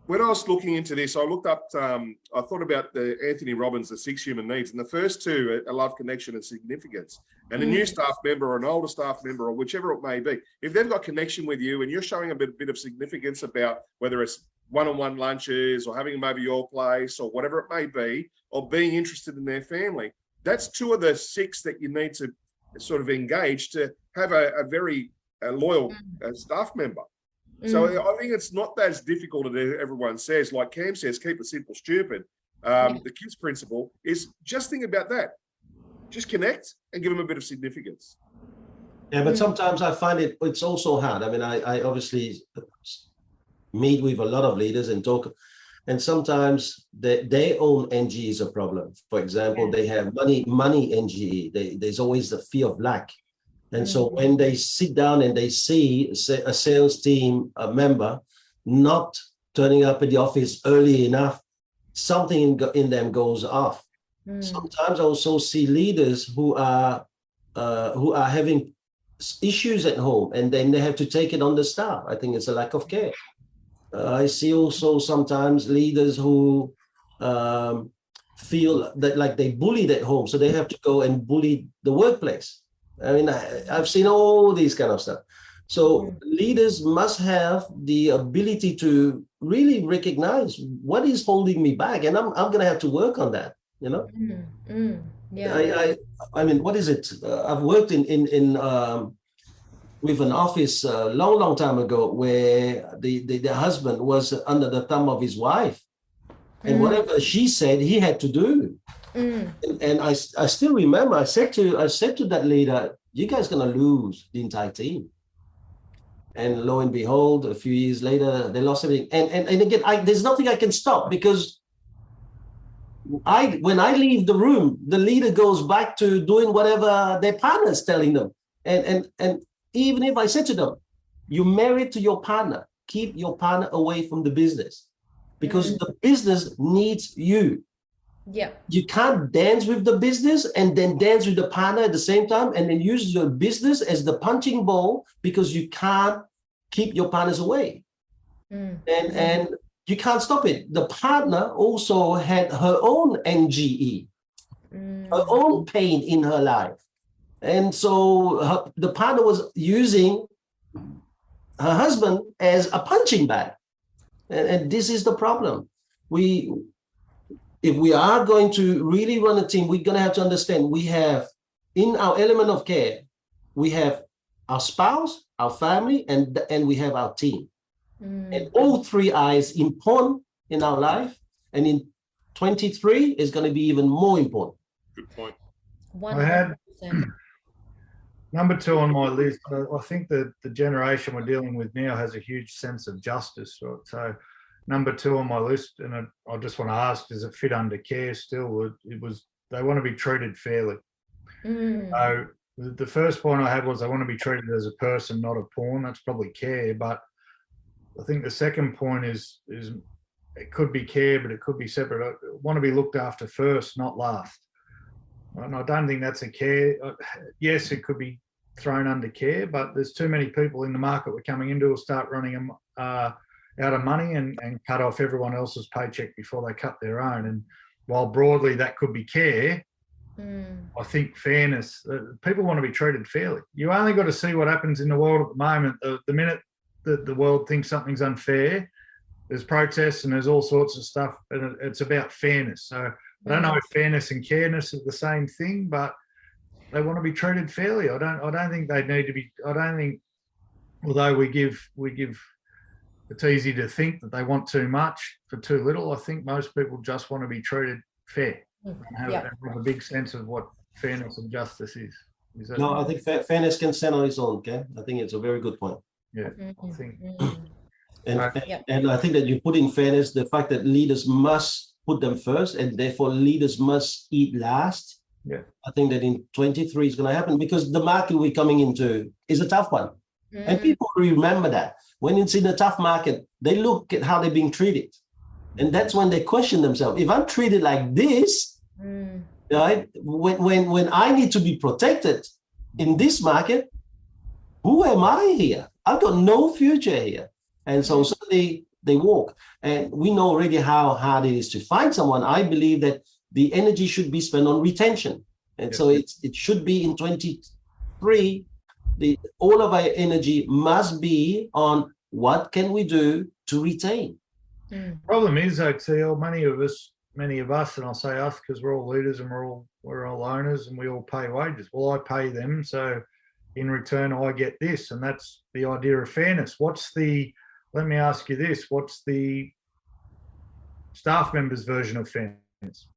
when I was looking into this, I looked up, I thought about the Anthony Robbins, the 6 human needs, and the first two are love, connection, and significance. And a new staff member or an older staff member or whichever it may be, if they've got connection with you and you're showing a bit of significance about whether it's one-on-one lunches or having them over your place or whatever it may be, or being interested in their family, that's 2 of the 6 that you need to sort of engage to have a very loyal staff member. So I think it's not as difficult as everyone says. Like Cam says, keep it simple, stupid. The kids' principle is just think about that. Just connect and give them a bit of significance. Yeah, but sometimes I find it's also hard. I mean, I obviously meet with a lot of leaders and talk, and sometimes their own NGE is a problem. For example, they have money NGE. There's always the fear of lack. And so when they sit down and they see a sales team member not turning up at the office early enough, something in them goes off. Sometimes I also see leaders who are having issues at home, and then they have to take it on the staff. I think it's a lack of care. I see also sometimes leaders who feel that like they bullied at home, so they have to go and bully the workplace. I mean, I've seen all these kind of stuff. So leaders must have the ability to really recognize what is holding me back, and I'm going to have to work on that. You know, Yeah. I mean, what is it? I've worked in with an office a long time ago where the husband was under the thumb of his wife, and whatever she said, he had to do. And I still remember I said to that leader, you guys gonna lose the entire team. And lo and behold, a few years later, they lost everything. And again, there's nothing I can stop, because when I leave the room, the leader goes back to doing whatever their partner's telling them. And even if I said to them, you're married to your partner, keep your partner away from the business, because the business needs you. Yeah. You can't dance with the business and then dance with the partner at the same time, and then use your business as the punching ball, because you can't keep your partners away. And you can't stop it. The partner also had her own NGE, her own pain in her life. And so the partner was using her husband as a punching bag. And this is the problem. If we are going to really run a team, we're going to have to understand we have, in our element of care, we have our spouse, our family, and we have our team. And all 3 is important in our life. And in 23 is going to be even more important. Good point. 100%. I had number 2 on my list. I think that the generation we're dealing with now has a huge sense of justice. So number 2 on my list, and I just want to ask, does it fit under care still? They want to be treated fairly. So the first point I had was they want to be treated as a person, not a pawn. That's probably care. But I think the second point is it could be care, but it could be separate. I want to be looked after first, not last. And I don't think that's a care. Yes, it could be thrown under care, but there's too many people in the market we're coming into will start running them out of money and cut off everyone else's paycheck before they cut their own. And while broadly that could be care, I think fairness, people want to be treated fairly. You only got to see what happens in the world at the moment. The minute that the world thinks something's unfair, there's protests and there's all sorts of stuff, and it's about fairness. So I don't know if fairness and careness are the same thing, but they want to be treated fairly. I don't think they need to be. I don't think, although we give. It's easy to think that they want too much for too little. I think most people just want to be treated fair and have a big sense of what fairness and justice is. No, I think fairness can stand on its own, okay? I think it's a very good point. Yeah, I think. And I think that you put in fairness, the fact that leaders must put them first, and therefore leaders must eat last. Yeah. I think that in 23 is going to happen, because the market we're coming into is a tough one. And people remember that. When it's in a tough market, they look at how they're being treated. And that's when they question themselves. If I'm treated like this, right, when I need to be protected in this market, who am I here? I've got no future here. And so suddenly they walk. And we know already how hard it is to find someone. I believe that the energy should be spent on retention. And so it should be in 23, all of our energy must be on what can we do to retain. Problem is, TL, many of us, and I'll say us because we're all leaders and we're all owners and we all pay wages. Well, I pay them, so in return I get this, and that's the idea of fairness. Let me ask you this, what's the staff members' version of fairness?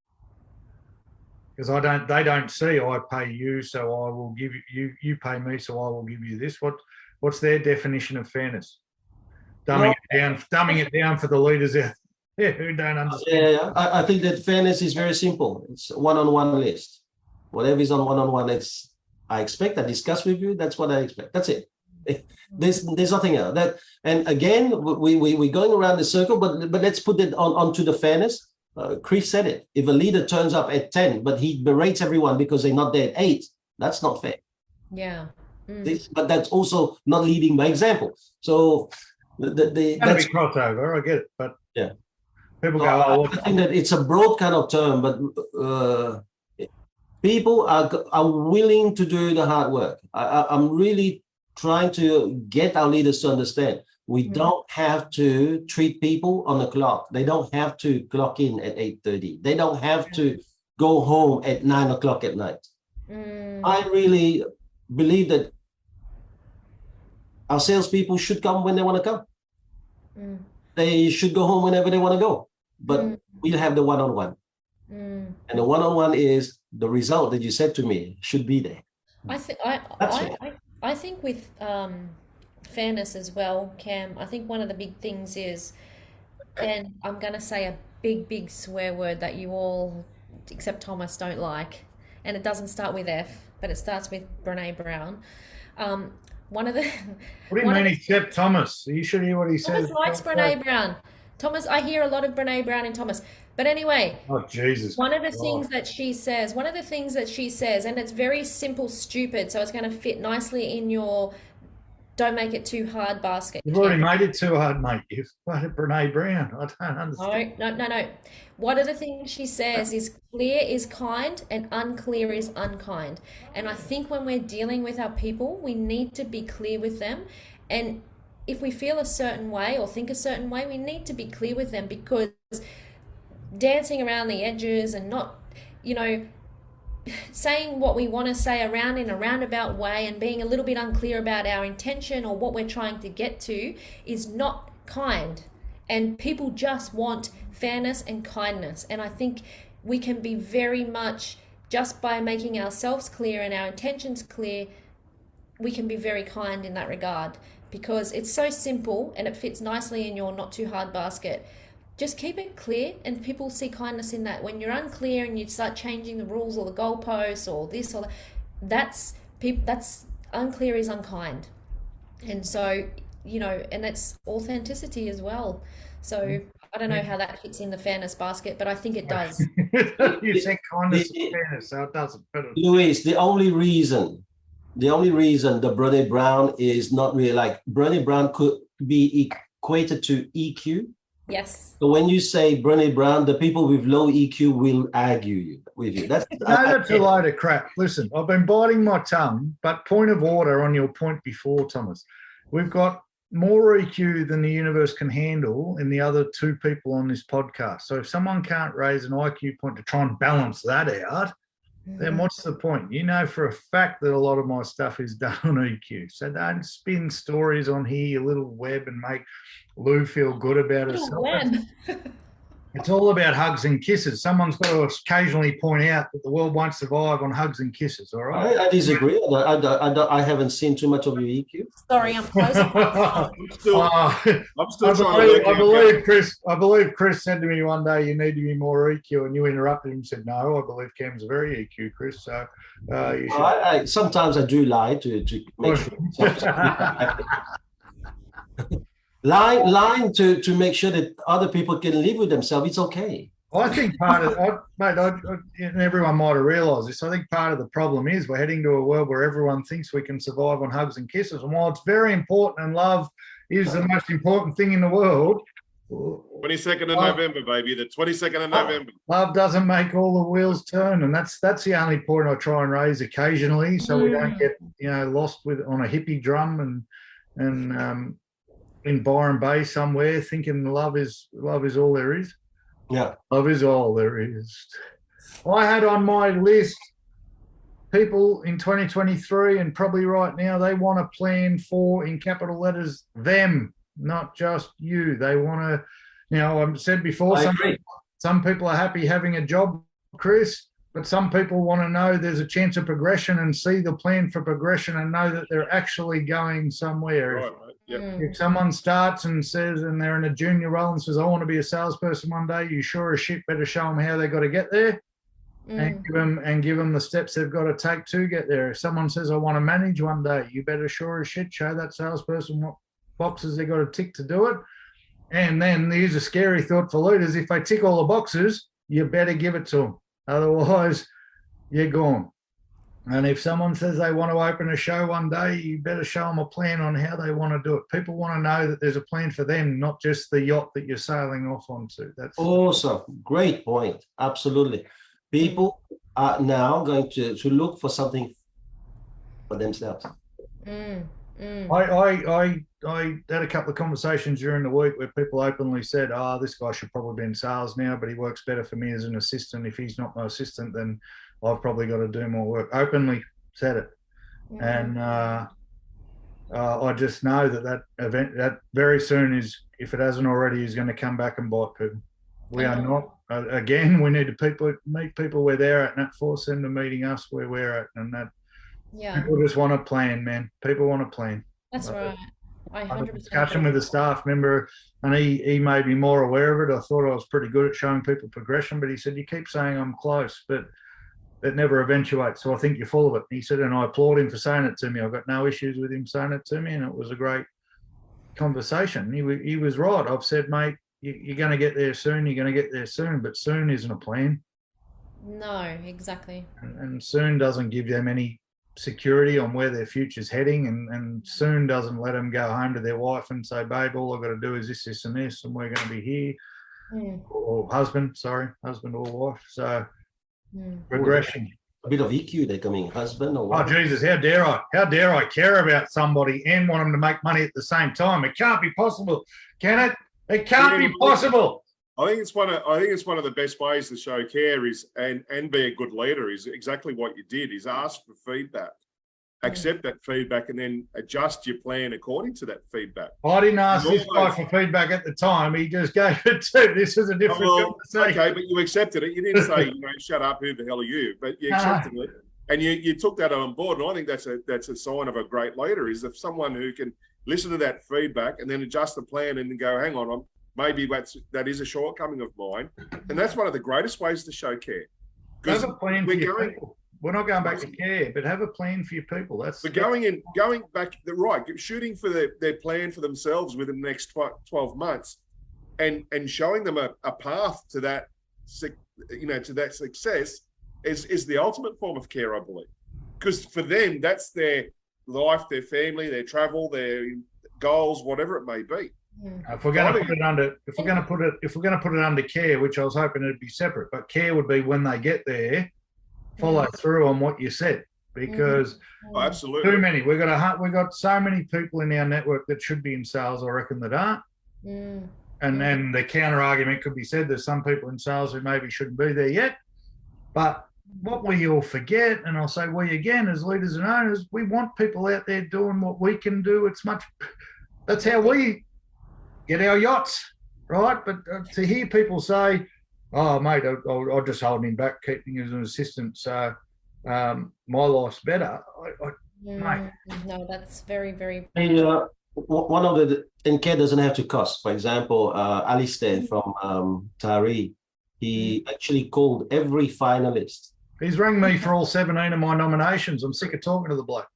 Because they don't see I pay you, so I will give you pay me, so I will give you this. What's their definition of fairness? Dumbing it down for the leaders out there who don't understand. Yeah, I think that fairness is very simple. It's one-on-one list. Whatever is on one-on-one, I expect, I discuss with you, that's what I expect. That's it. There's nothing else. And again, we're going around the circle, but let's put it onto the fairness. Chris said it. If a leader turns up at 10, but he berates everyone because they're not there at 8, that's not fair. Yeah. But that's also not leading by example. So that's a crossover. I get it, but yeah, people go. I think that it's a broad kind of term, but people are willing to do the hard work. I'm really trying to get our leaders to understand. We don't have to treat people on the clock. They don't have to clock in at 8:30. They don't have to go home at 9 o'clock at night. I really believe that our salespeople should come when they want to come. They should go home whenever they want to go. But we'll have the one-on-one. And the one-on-one is the result that you said to me should be there. I think with fairness as well, Cam, I think one of the big things is, and I'm going to say a big swear word that you all, except Thomas, don't like, and it doesn't start with F, but it starts with Brene Brown. One of the... What do you mean except Thomas? You should hear what he says. Thomas likes Brene Brown. Thomas, I hear a lot of Brene Brown in Thomas. But anyway, oh Jesus! One of the things that she says, and it's very simple, stupid, so it's going to fit nicely in your don't make it too hard basket. You've already made it too hard, mate. You've got it, Brene Brown. I don't understand. No. One of the things she says is clear is kind and unclear is unkind. And I think when we're dealing with our people, we need to be clear with them. And if we feel a certain way or think a certain way, we need to be clear with them, because dancing around the edges and not, saying what we want to say around in a roundabout way and being a little bit unclear about our intention or what we're trying to get to is not kind. And people just want fairness and kindness. And I think we can be very much, just by making ourselves clear and our intentions clear, we can be very kind in that regard, because it's so simple and it fits nicely in your not too hard basket. Just keep it clear, and people see kindness in that. When you're unclear and you start changing the rules or the goalposts or this or that, that's unclear is unkind. And so, and that's authenticity as well. So I don't know how that fits in the fairness basket, but I think it does. You said kindness and fairness, so it doesn't. Louise, the only reason the Brene Brown is not really like, Brene Brown could be equated to EQ. Yes. So when you say Brene Brown, the people with low EQ will argue with you. That's a load of crap. Listen, I've been biting my tongue, but point of order on your point before, Thomas. We've got more EQ than the universe can handle in the other two people on this podcast. So if someone can't raise an IQ point to try and balance that out, then what's the point? You know for a fact that a lot of my stuff is done on EQ. So don't spin stories on here, you little web, and make Lou feel good about herself. It's all about hugs and kisses. Someone's got to occasionally point out that the world won't survive on hugs and kisses, all right? I disagree. I haven't seen too much of your EQ. Sorry, I'm closing my I believe Chris said to me one day, you need to be more EQ, and you interrupted him and said, no, I believe Cam's very EQ, Chris. So you should... sometimes I do lie to make sure. Lying to make sure that other people can live with themselves, it's okay. I think part of, and everyone might have realised this, I think part of the problem is we're heading to a world where everyone thinks we can survive on hugs and kisses. And while it's very important and love is the most important thing in the world, 22nd of November, baby. The 22nd of November. Love doesn't make all the wheels turn, and that's the only point I try and raise occasionally, so we don't get lost on a hippie drum and in Byron Bay somewhere thinking love is all there is. Yeah, love is all there is. I had on my list people in 2023 and probably right now, they want to plan for, in capital letters, them, not just you. They want to, I've said before, some people are happy having a job, Chris, but some people want to know there's a chance of progression and see the plan for progression and know that they're actually going somewhere. Right, right. Yep. If someone starts and says, and they're in a junior role and says, I want to be a salesperson one day, you sure as shit better show them how they got to get there. And give them the steps they've got to take to get there. If someone says, I want to manage one day, you better sure as shit show that salesperson what boxes they got to tick to do it. And then here's a scary thought for leaders. If they tick all the boxes, you better give it to them. Otherwise, you're gone. And if someone says they want to open a show one day, you better show them a plan on how they want to do it. People want to know that there's a plan for them, not just the yacht that you're sailing off onto. That's awesome. Great point. Absolutely. People are now going to look for something for themselves. I had a couple of conversations during the week where people openly said, this guy should probably be in sales now, but he works better for me as an assistant. If he's not my assistant, then I've probably got to do more work. Openly said it. And I just know that event, that very soon is, if it hasn't already, is going to come back and bite people. We are not, again, we need to meet people where they're at, and that force them to meeting us where we're at. And that people just want to plan, man. People want to plan. That's right. I 100% discussion with the staff member, and he made me more aware of it. I thought I was pretty good at showing people progression, but he said, you keep saying I'm close, but it never eventuates. So I think you're full of it. He said, and I applaud him for saying it to me. I've got no issues with him saying it to me, and it was a great conversation. He was right. I've said, mate, you're going to get there soon. You're going to get there soon, but soon isn't a plan. No, exactly. And soon doesn't give them any security on where their future's heading, and soon doesn't let them go home to their wife and say, babe, all I've got to do is this, and this, and we're going to be here. Or husband or wife. So progression. A bit of EQ, they're coming, husband or wife. Oh, Jesus, how dare I care about somebody and want them to make money at the same time? It can't be possible, can it? It can't be possible. I think it's one of the best ways to show care is and be a good leader is exactly what you did, is ask for feedback, accept that feedback, and then adjust your plan according to that feedback. I didn't ask this guy for feedback at the time. He just gave it to. This is a different conversation. Okay, but you accepted it. You didn't say, shut up, who the hell are you? But you accepted it. And you took that on board. And I think that's a sign of a great leader, is if someone who can listen to that feedback and then adjust the plan and then go, hang on, maybe that is a shortcoming of mine. And that's one of the greatest ways to show care. Have a plan for your people. We're not going back to care, but have a plan for your people. But going back, shooting for their plan for themselves within the next 12 months and showing them a path to that, to that success is the ultimate form of care, I believe. Because for them, that's their life, their family, their travel, their goals, whatever it may be. If we're going to put it under care, which I was hoping it'd be separate, but care would be when they get there, follow through on what you said, because absolutely too many. We've got so many people in our network that should be in sales, I reckon, that aren't. And then the counter argument could be said, there's some people in sales who maybe shouldn't be there yet. But what we all forget, and I'll say we again as leaders and owners, we want people out there doing what we can do. That's how we get our yachts, right? But to hear people say, oh, mate, I'll just hold him back, keeping him as an assistant, so my life's better. Mate. No, that's very, very... One of and care doesn't have to cost. For example, Alistair from Tari, he actually called every finalist. He's rang me for all 17 of my nominations. I'm sick of talking to the bloke.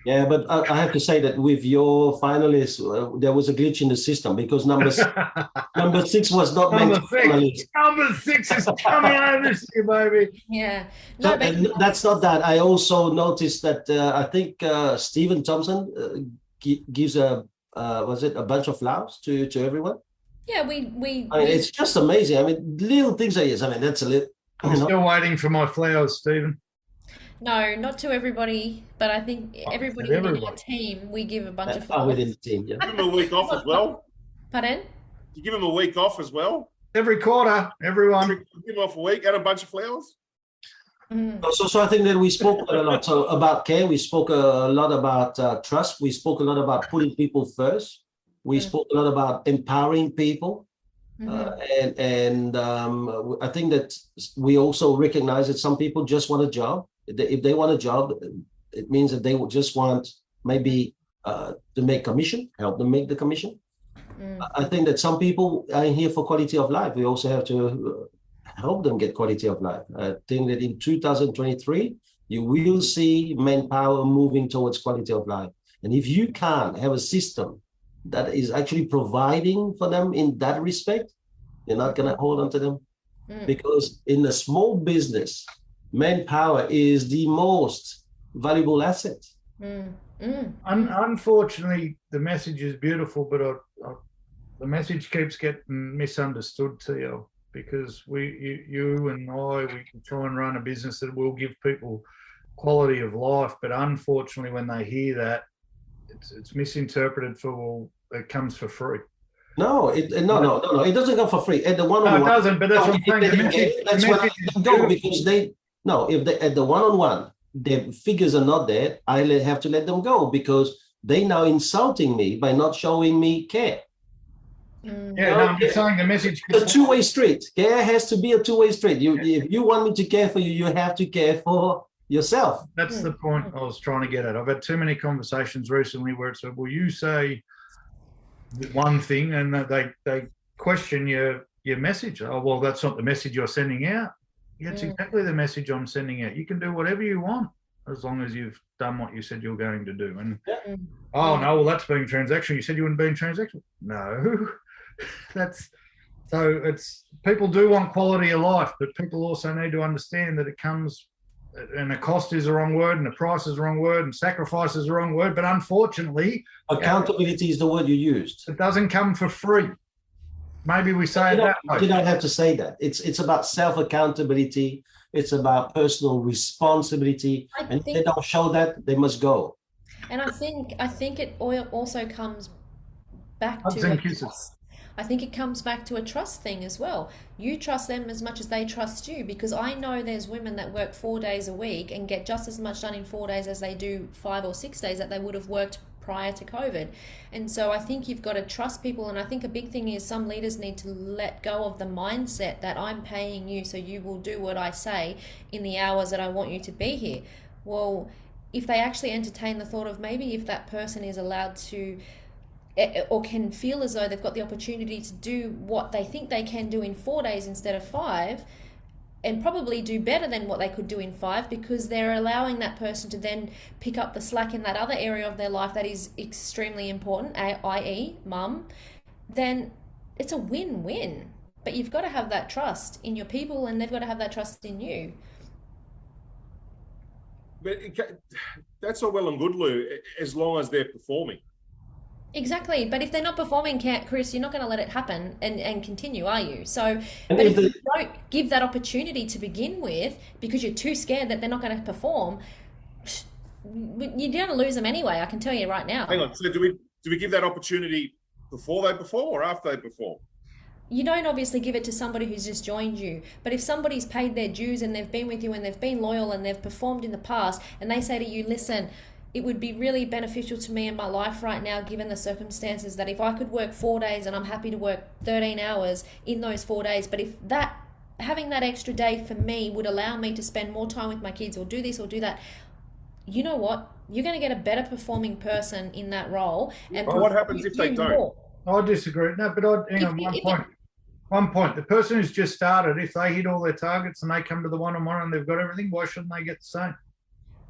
Yeah, but I have to say that with your finalists, there was a glitch in the system, because number 6 was not meant to be finalist. Number 6 is coming over this year, baby. Yeah. No, and that's not that. I also noticed that I think Stephen Thompson gives a bunch of flowers to everyone. Yeah, I mean, it's just amazing. I mean, little things like this. I mean, that's a little. I'm still waiting for my flowers, Stephen. no, not to everybody, but I think everybody within our everybody. team, we give a bunch of Within the flowers. team, yeah. Give them a week off as well. Pardon? You give them a week off as well. Every quarter, everyone. Give them off a week and a bunch of flowers. Mm. So I think that we spoke a lot. So about care, we spoke a lot about trust. We spoke a lot about putting people first. We spoke a lot about empowering people. I think that we also recognize that some people just want a job. If they want a job, it means that they will just want maybe to make commission, help them make the commission. I think that some people are here for quality of life. We also have to help them get quality of life. I think that in 2023, you will see manpower moving towards quality of life. And if you can't have a system that is actually providing for them in that respect, you're not going to hold on to them. Because in a small business, manpower is the most valuable asset. Unfortunately, the message is beautiful, but the message keeps getting misunderstood, Theo, because you and I, we can try and run a business that will give people quality of life, but unfortunately, when they hear that, it's misinterpreted for, well, it comes for free. No, it doesn't come for free. At the one-on-one, no, it doesn't. But that's what I'm saying. That's what I go, because if they at the one-on-one, the figures are not there, I have to let them go because they now insulting me by not showing me care. I'm saying the message. It's a two-way street. Care has to be a two-way street. If you want me to care for you, you have to care for yourself. That's the point I was trying to get at. I've had too many conversations recently where it's, well, you say one thing and they question your message. Oh, well, that's not the message you're sending out. That's exactly the message I'm sending out. You can do whatever you want as long as you've done what you said you're going to do. And oh no, well, that's being transactional. You said you wouldn't be transactional. No, it's people do want quality of life, but people also need to understand that it comes, and the cost is the wrong word, and the price is the wrong word, and sacrifice is the wrong word. But unfortunately, accountability is the word you used. It doesn't come for free. Maybe we say that way. You don't have to say that. It's about self-accountability. It's about personal responsibility. And if they don't show that, they must go. And I think it also comes back to I think it comes back to a trust thing as well. You trust them as much as they trust you, because I know there's women that work 4 days a week and get just as much done in 4 days as they do 5 or 6 days that they would have worked prior to COVID. And so I think you've got to trust people. And I think a big thing is some leaders need to let go of the mindset that I'm paying you so you will do what I say in the hours that I want you to be here. Well, if they actually entertain the thought of maybe if that person is allowed to or can feel as though they've got the opportunity to do what they think they can do in 4 days instead of 5, and probably do better than what they could do in 5, because they're allowing that person to then pick up the slack in that other area of their life that is extremely important, i.e. mum, then it's a win-win. But you've got to have that trust in your people, and they've got to have that trust in you. But that's all well and good, Lou, as long as they're performing. Exactly, but if they're not performing, Chris, you're not going to let it happen and continue, are you? So, but if you don't give that opportunity to begin with because you're too scared that they're not going to perform, you're going to lose them anyway. I can tell you right now. Hang on, so do we give that opportunity before they perform or after they perform? You don't obviously give it to somebody who's just joined you, but if somebody's paid their dues and they've been with you and they've been loyal and they've performed in the past, and they say to you, listen, it would be really beneficial to me in my life right now, given the circumstances, that if I could work 4 days, and I'm happy to work 13 hours in those 4 days, but if having that extra day for me would allow me to spend more time with my kids or do this or do that, you know what? You're going to get a better performing person in that role. And what happens if they don't? I disagree. No, but hang on, one point. The person who's just started, if they hit all their targets and they come to the one-on-one and they've got everything, why shouldn't they get the same?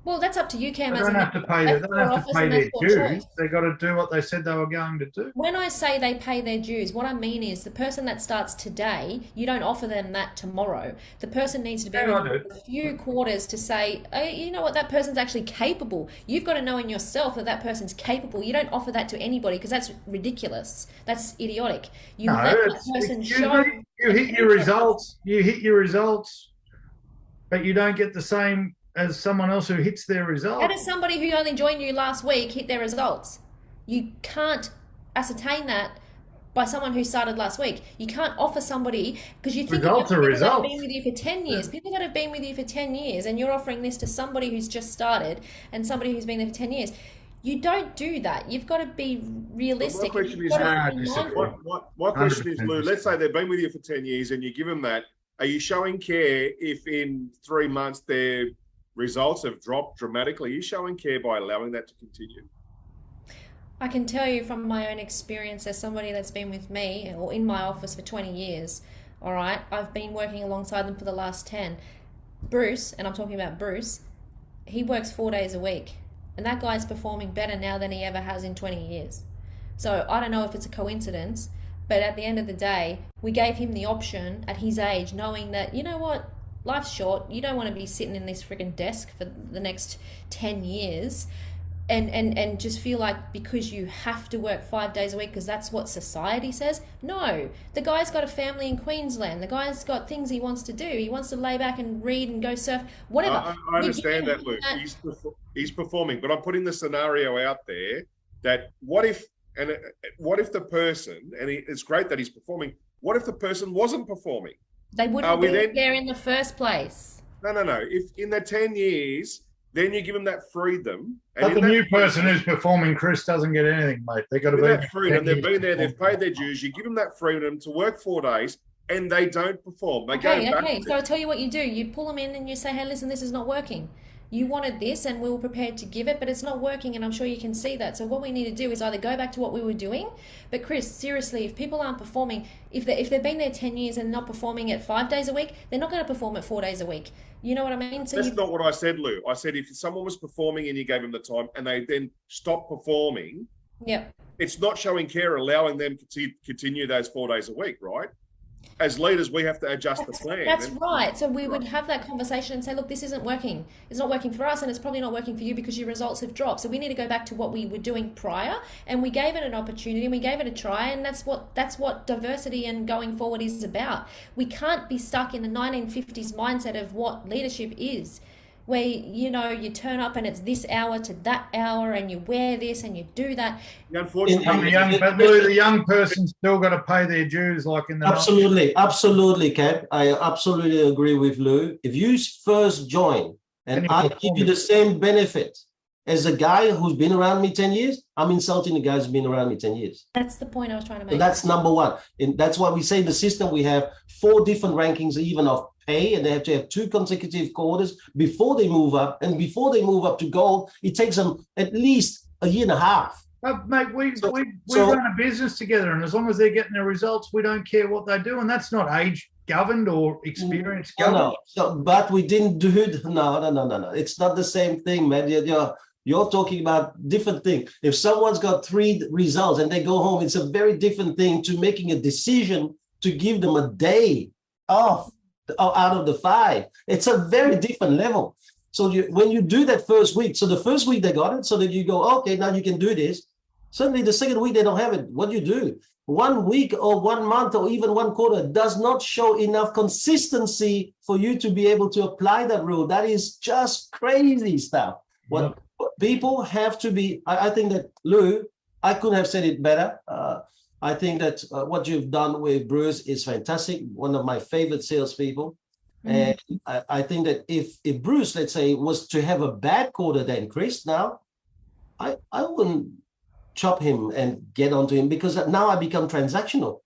Well, that's up to you, Cam. They As don't a have to pay. that's They don't your have to office pay and their that's your dues. choice. They got to do what they said they were going to do. When I say they pay their dues, what I mean is the person that starts today, you don't offer them that tomorrow. The person needs to be Yeah, I with do. a few quarters to say, oh, you know what, that person's actually capable. You've got to know in yourself that that person's capable. You don't offer that to anybody because that's ridiculous. That's idiotic. You No, let that it's, person excuse show. me, you hit your results. You hit your results, but you don't get the same as someone else who hits their How results. does somebody who only joined you last week hit their results? You can't ascertain that by someone who started last week. You can't offer somebody because you think Results of are people that have results. been with you for 10 years, people that have been with you for 10 years, and you're offering this to somebody who's just started and somebody who's been there for 10 years. You don't do that. You've got to be realistic. My question You've is, got to I be disagree. mindful. my question is, 100% Lou, let's say they've been with you for 10 years and you give them that. Are you showing care if in 3 months their results have dropped dramatically? Are you showing care by allowing that to continue? I can tell you from my own experience as somebody that's been with me or in my office for 20 years, all right, I've been working alongside them for the last 10. Bruce, and I'm talking about Bruce, he works 4 days a week, and that guy's performing better now than he ever has in 20 years. So I don't know if it's a coincidence, but at the end of the day, we gave him the option at his age, knowing that, you know what, life's short. You don't want to be sitting in this freaking desk for the next 10 years. And just feel like because you have to work 5 days a week because that's what society says. No, the guy's got a family in Queensland. The guy's got things he wants to do. He wants to lay back and read and go surf, whatever. I understand that, Luke. He's performing, but I'm putting the scenario out there that what if the person, and it's great that he's performing, what if the person wasn't performing? They wouldn't be there in the first place. No. If in the 10 years, then you give them that freedom. But the new person who's performing, Chris, doesn't get anything, mate. They got to be that freedom. They've been there. They've paid their dues. You give them that freedom to work 4 days, and they don't perform. They go back. Okay. So I'll tell you what you do. You pull them in and you say, "Hey, listen, this is not working. You wanted this, and we were prepared to give it, but it's not working, and I'm sure you can see that. So what we need to do is either go back to what we were doing." But Chris, seriously, if people aren't performing, if they've been there 10 years and not performing at 5 days a week, they're not going to perform at 4 days a week. You know what I mean? So that's not what I said, Lou. I said if someone was performing and you gave them the time and they then stopped performing, it's not showing care, allowing them to continue those 4 days a week, right? As leaders, we have to adjust the plan. That's right. So we would have that conversation and say, look, this isn't working. It's not working for us, and it's probably not working for you because your results have dropped. So we need to go back to what we were doing prior, and we gave it an opportunity and we gave it a try, and that's what diversity and going forward is about. We can't be stuck in the 1950s mindset of what leadership is, where you turn up and it's this hour to that hour and you wear this and you do that. Unfortunately, the young person's still got to pay their dues, like in the absolutely, Kev. I absolutely agree with Lou. If you first join and I give you the same benefit as a guy who's been around me 10 years, I'm insulting the guy who's been around me 10 years. That's the point I was trying to make. So that's number one. And that's why we say in the system we have 4 different rankings even of pay, and they have to have 2 consecutive quarters before they move up. And before they move up to gold, it takes them at least a year and a half. Mate, we run a business together, and as long as they're getting their results, we don't care what they do, and that's not age governed or experience governed. No. So, but we didn't do it. No. It's not the same thing, man. You're talking about different thing. If someone's got 3 results and they go home, it's a very different thing to making a decision to give them a day off out of the 5. It's a very different level. So when you do that first week, so the first week they got it, so that you go, okay, now you can do this. Suddenly the second week they don't have it. What do you do? 1 week or 1 month or even 1 quarter does not show enough consistency for you to be able to apply that rule. That is just crazy stuff. What people have to be, I think that, Lou, I couldn't have said it better. I think that what you've done with Bruce is fantastic. One of my favorite salespeople. And I think that if Bruce, let's say, was to have a bad quarter than Chris now, I wouldn't chop him and get onto him, because now I become transactional.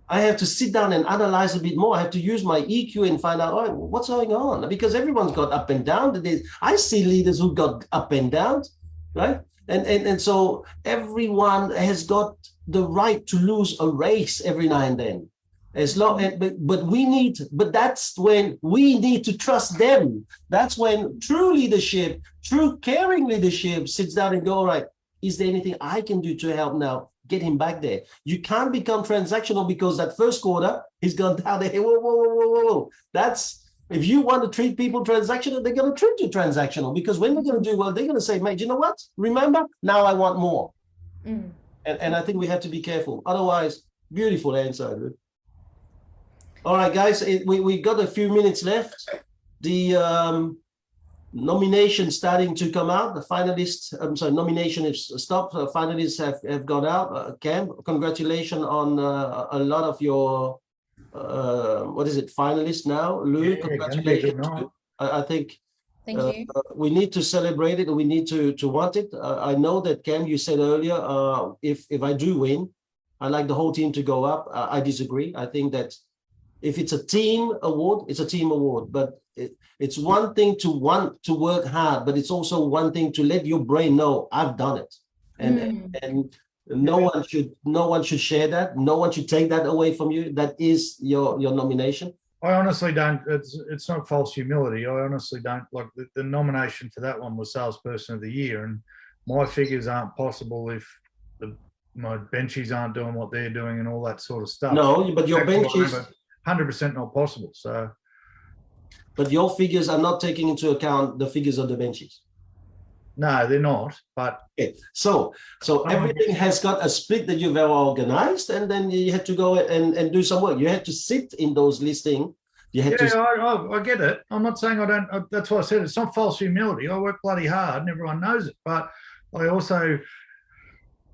I have to sit down and analyze a bit more. I have to use my EQ and find out what's going on, because everyone's got up and down. I see leaders who got up and down, right? And so everyone has got the right to lose a race every now and then. As long, but that's when we need to trust them. That's when true leadership, true caring leadership sits down and go, all right, is there anything I can do to help now get him back there? You can't become transactional because that first quarter he's gone down there. Whoa. That's, if you want to treat people transactional, they're going to treat you transactional, because when they're going to do well, they're going to say, mate, you know what? Remember, now I want more. And I think we have to be careful. Otherwise, beautiful answer. All right, guys, we got a few minutes left. The nomination starting to come out. The finalists, nomination is stopped. Finalists have gone out. Cam, congratulations on a lot of your, finalists now. Lou, congratulations. I think Thank you. we need to celebrate it. We need to want it. I know that, Cam, you said earlier, if I do win, I like the whole team to go up. I disagree. I think that if it's a team award, it's a team award. But it's one thing to want to work hard, but it's also one thing to let your brain know I've done it. And no one should share that. No one should take that away from you. That is your nomination. I honestly don't. It's not false humility. I honestly don't. Like the nomination for that one was Salesperson of the Year, and my figures aren't possible if my benchies aren't doing what they're doing and all that sort of stuff. No, but your benchies 100% not possible. So, but your figures are not taking into account the figures of the benchies. No, they're not. But okay. So everything has got a split that you've organized, and then you had to go and do some work. You had to sit in those listings. You had I get it. I'm not saying I don't. That's why I said it's not false humility. I work bloody hard, and everyone knows it. But I also,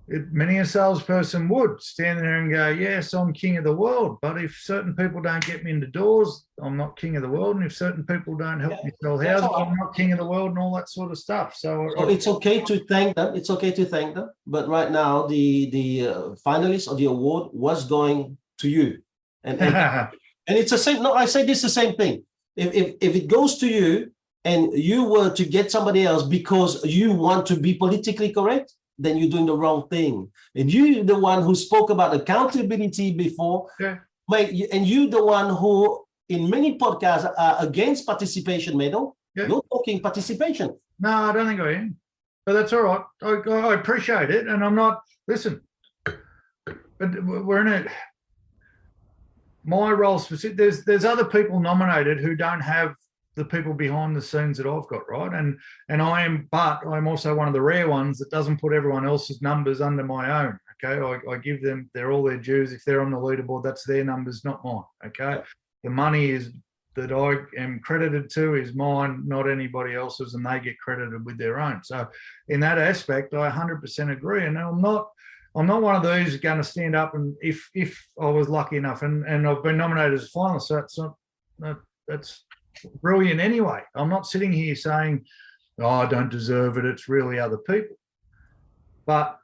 many a salesperson would stand there and go, yes, I'm king of the world. But if certain people don't get me into doors, I'm not king of the world. And if certain people don't help me sell houses, I'm not king of the world, and all that sort of stuff. So it's okay to thank them. It's okay to thank them. But right now, the finalist of the award was going to you. And it's the same. No, I say this the same thing. If it goes to you and you were to get somebody else because you want to be politically correct, then you're doing the wrong thing. And you're the one who spoke about accountability before. Yeah. And you're the one who, in many podcasts, are against participation medal. Yeah. You're talking participation. No, I don't think I am. But that's all right. I appreciate it. And I'm not, listen, but we're in a, my role specific, there's other people nominated who don't have the people behind the scenes that I've got, right? And I'm also one of the rare ones that doesn't put everyone else's numbers under my own, okay? I give them, they're all their dues. If they're on the leaderboard, that's their numbers, not mine, okay? The money is that I am credited to is mine, not anybody else's, and they get credited with their own. So in that aspect, I 100% agree. And I'm not one of these going to stand up and if I was lucky enough, and I've been nominated as a finalist, so it's not, that's brilliant anyway. I'm not sitting here saying, oh, I don't deserve it. It's really other people. But,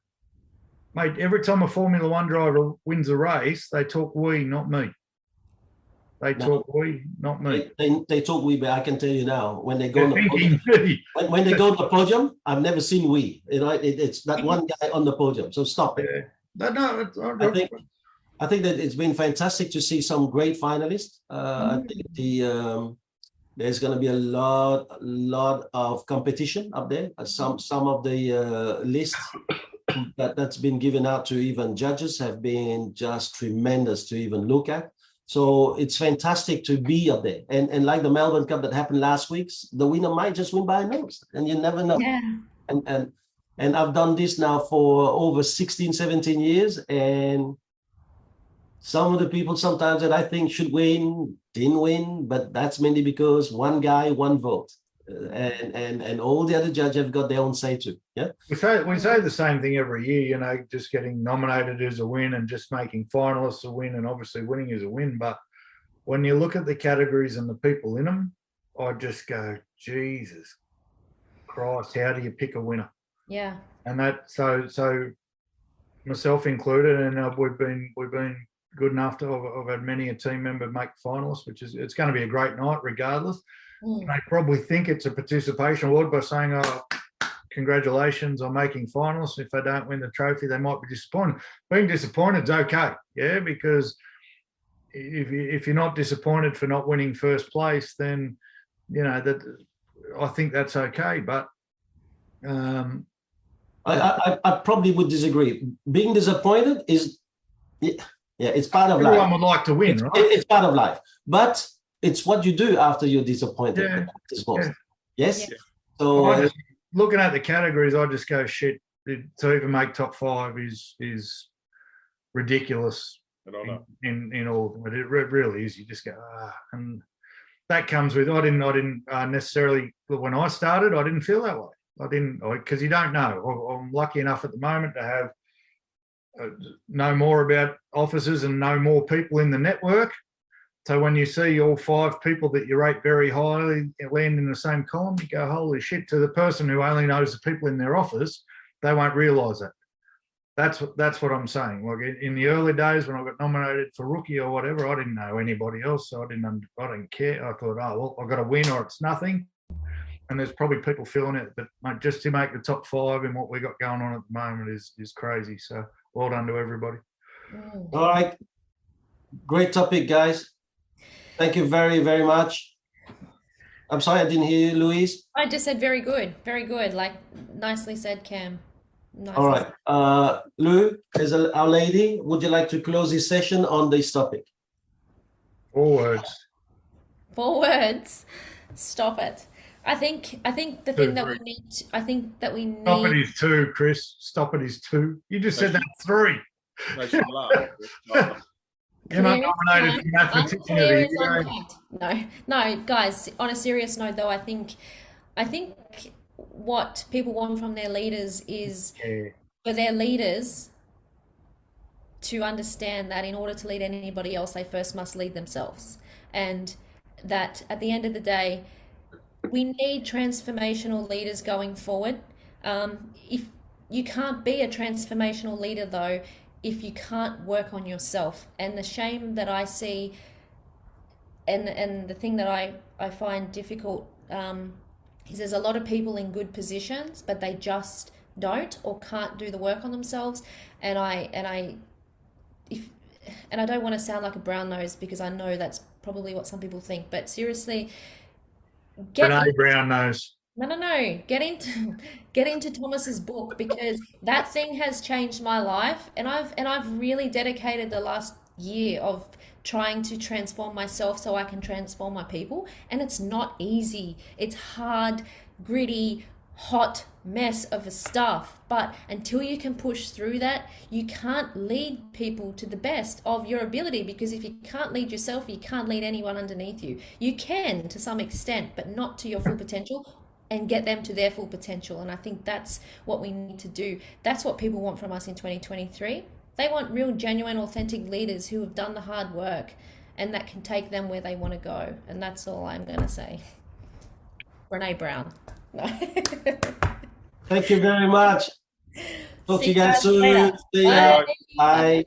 mate, every time a Formula One driver wins a race, they talk we, not me. They talk we, not me. They talk we, but I can tell you now, when they go on the podium, when they go to the podium, I've never seen we. You know, it's that one guy on the podium. So stop it. Yeah. No, I think that it's been fantastic to see some great finalists. I think there's going to be a lot of competition up there. Some of the lists that's been given out to even judges have been just tremendous to even look at. So it's fantastic to be up there. And like the Melbourne Cup that happened last week, the winner might just win by a nose, and you never know. Yeah. And I've done this now for over 16, 17 years, and some of the people sometimes that I think should win didn't win, but that's mainly because one guy, one vote, and all the other judges have got their own say too. Yeah, we say the same thing every year. You know, just getting nominated is a win, and just making finalists a win, and obviously winning is a win. But when you look at the categories and the people in them, I just go, Jesus Christ, how do you pick a winner? Yeah, and that so myself included, and we've been good enough to I've had many a team member make finalists, which is, it's going to be a great night regardless. And they probably think it's a participation award by saying, oh, congratulations on making finalists. If they don't win the trophy, they might be disappointed. Being disappointed is okay, yeah, because if you're not disappointed for not winning first place, then that I think that's okay. But I probably would disagree. Being disappointed is, it's part of everyone life. would like to win, right? It's part of life, but it's what you do after you're disappointed. Yeah. That matters most. Yeah. Yes. Yeah. So Looking at the categories, I just go shit. To even make top 5 is ridiculous in all of them. It really is. You just go and that comes with. I didn't necessarily when I started. I didn't feel that way. Because you don't know. I'm lucky enough at the moment to have know more about officers and know more people in the network. So when you see all 5 people that you rate very highly land in the same column, you go, holy shit. To the person who only knows the people in their office, they won't realise it. That's what I'm saying. Like in the early days when I got nominated for rookie or whatever, I didn't know anybody else, so I didn't care. I thought, I've got to win or it's nothing. And there's probably people feeling it, but mate, just to make the top 5 in what we got going on at the moment is crazy. So well done to everybody. all right, great topic, guys. Thank you very, very much. I'm sorry I didn't hear you, Louise. I just said very good, like nicely said, Cam. Nicely All right, Lou, as our lady, would you like to close this session on this topic? 4 words. 4 words. Stop it. I think the thing that we need. Stop it is 2, Chris. Stop it is 2. You just said that 3. They should laugh. You're not nominated for mathematician of the year. No, guys. On a serious note, though, I think what people want from their leaders is for their leaders to understand that in order to lead anybody else, they first must lead themselves, and that at the end of the day, we need transformational leaders going forward. If you can't be a transformational leader, though, if you can't work on yourself. And the shame that I see, and the thing that I find difficult, is there's a lot of people in good positions, but they just don't or can't do the work on themselves. And I don't want to sound like a brown nose, because I know that's probably what some people think, but seriously, brown nose. No. Get into Thomas's book, because that thing has changed my life, and I've really dedicated the last year of trying to transform myself so I can transform my people, and it's not easy. It's hard, gritty, hot mess of stuff, but until you can push through that, you can't lead people to the best of your ability, because if you can't lead yourself, you can't lead anyone underneath you. You can to some extent, but not to your full potential, and get them to their full potential. And I think that's what we need to do. That's what people want from us in 2023. They want real, genuine, authentic leaders who have done the hard work and that can take them where they want to go. And that's all I'm going to say. Brene Brown. No. Thank you very much. Talk to you guys soon. Later. See ya. Bye.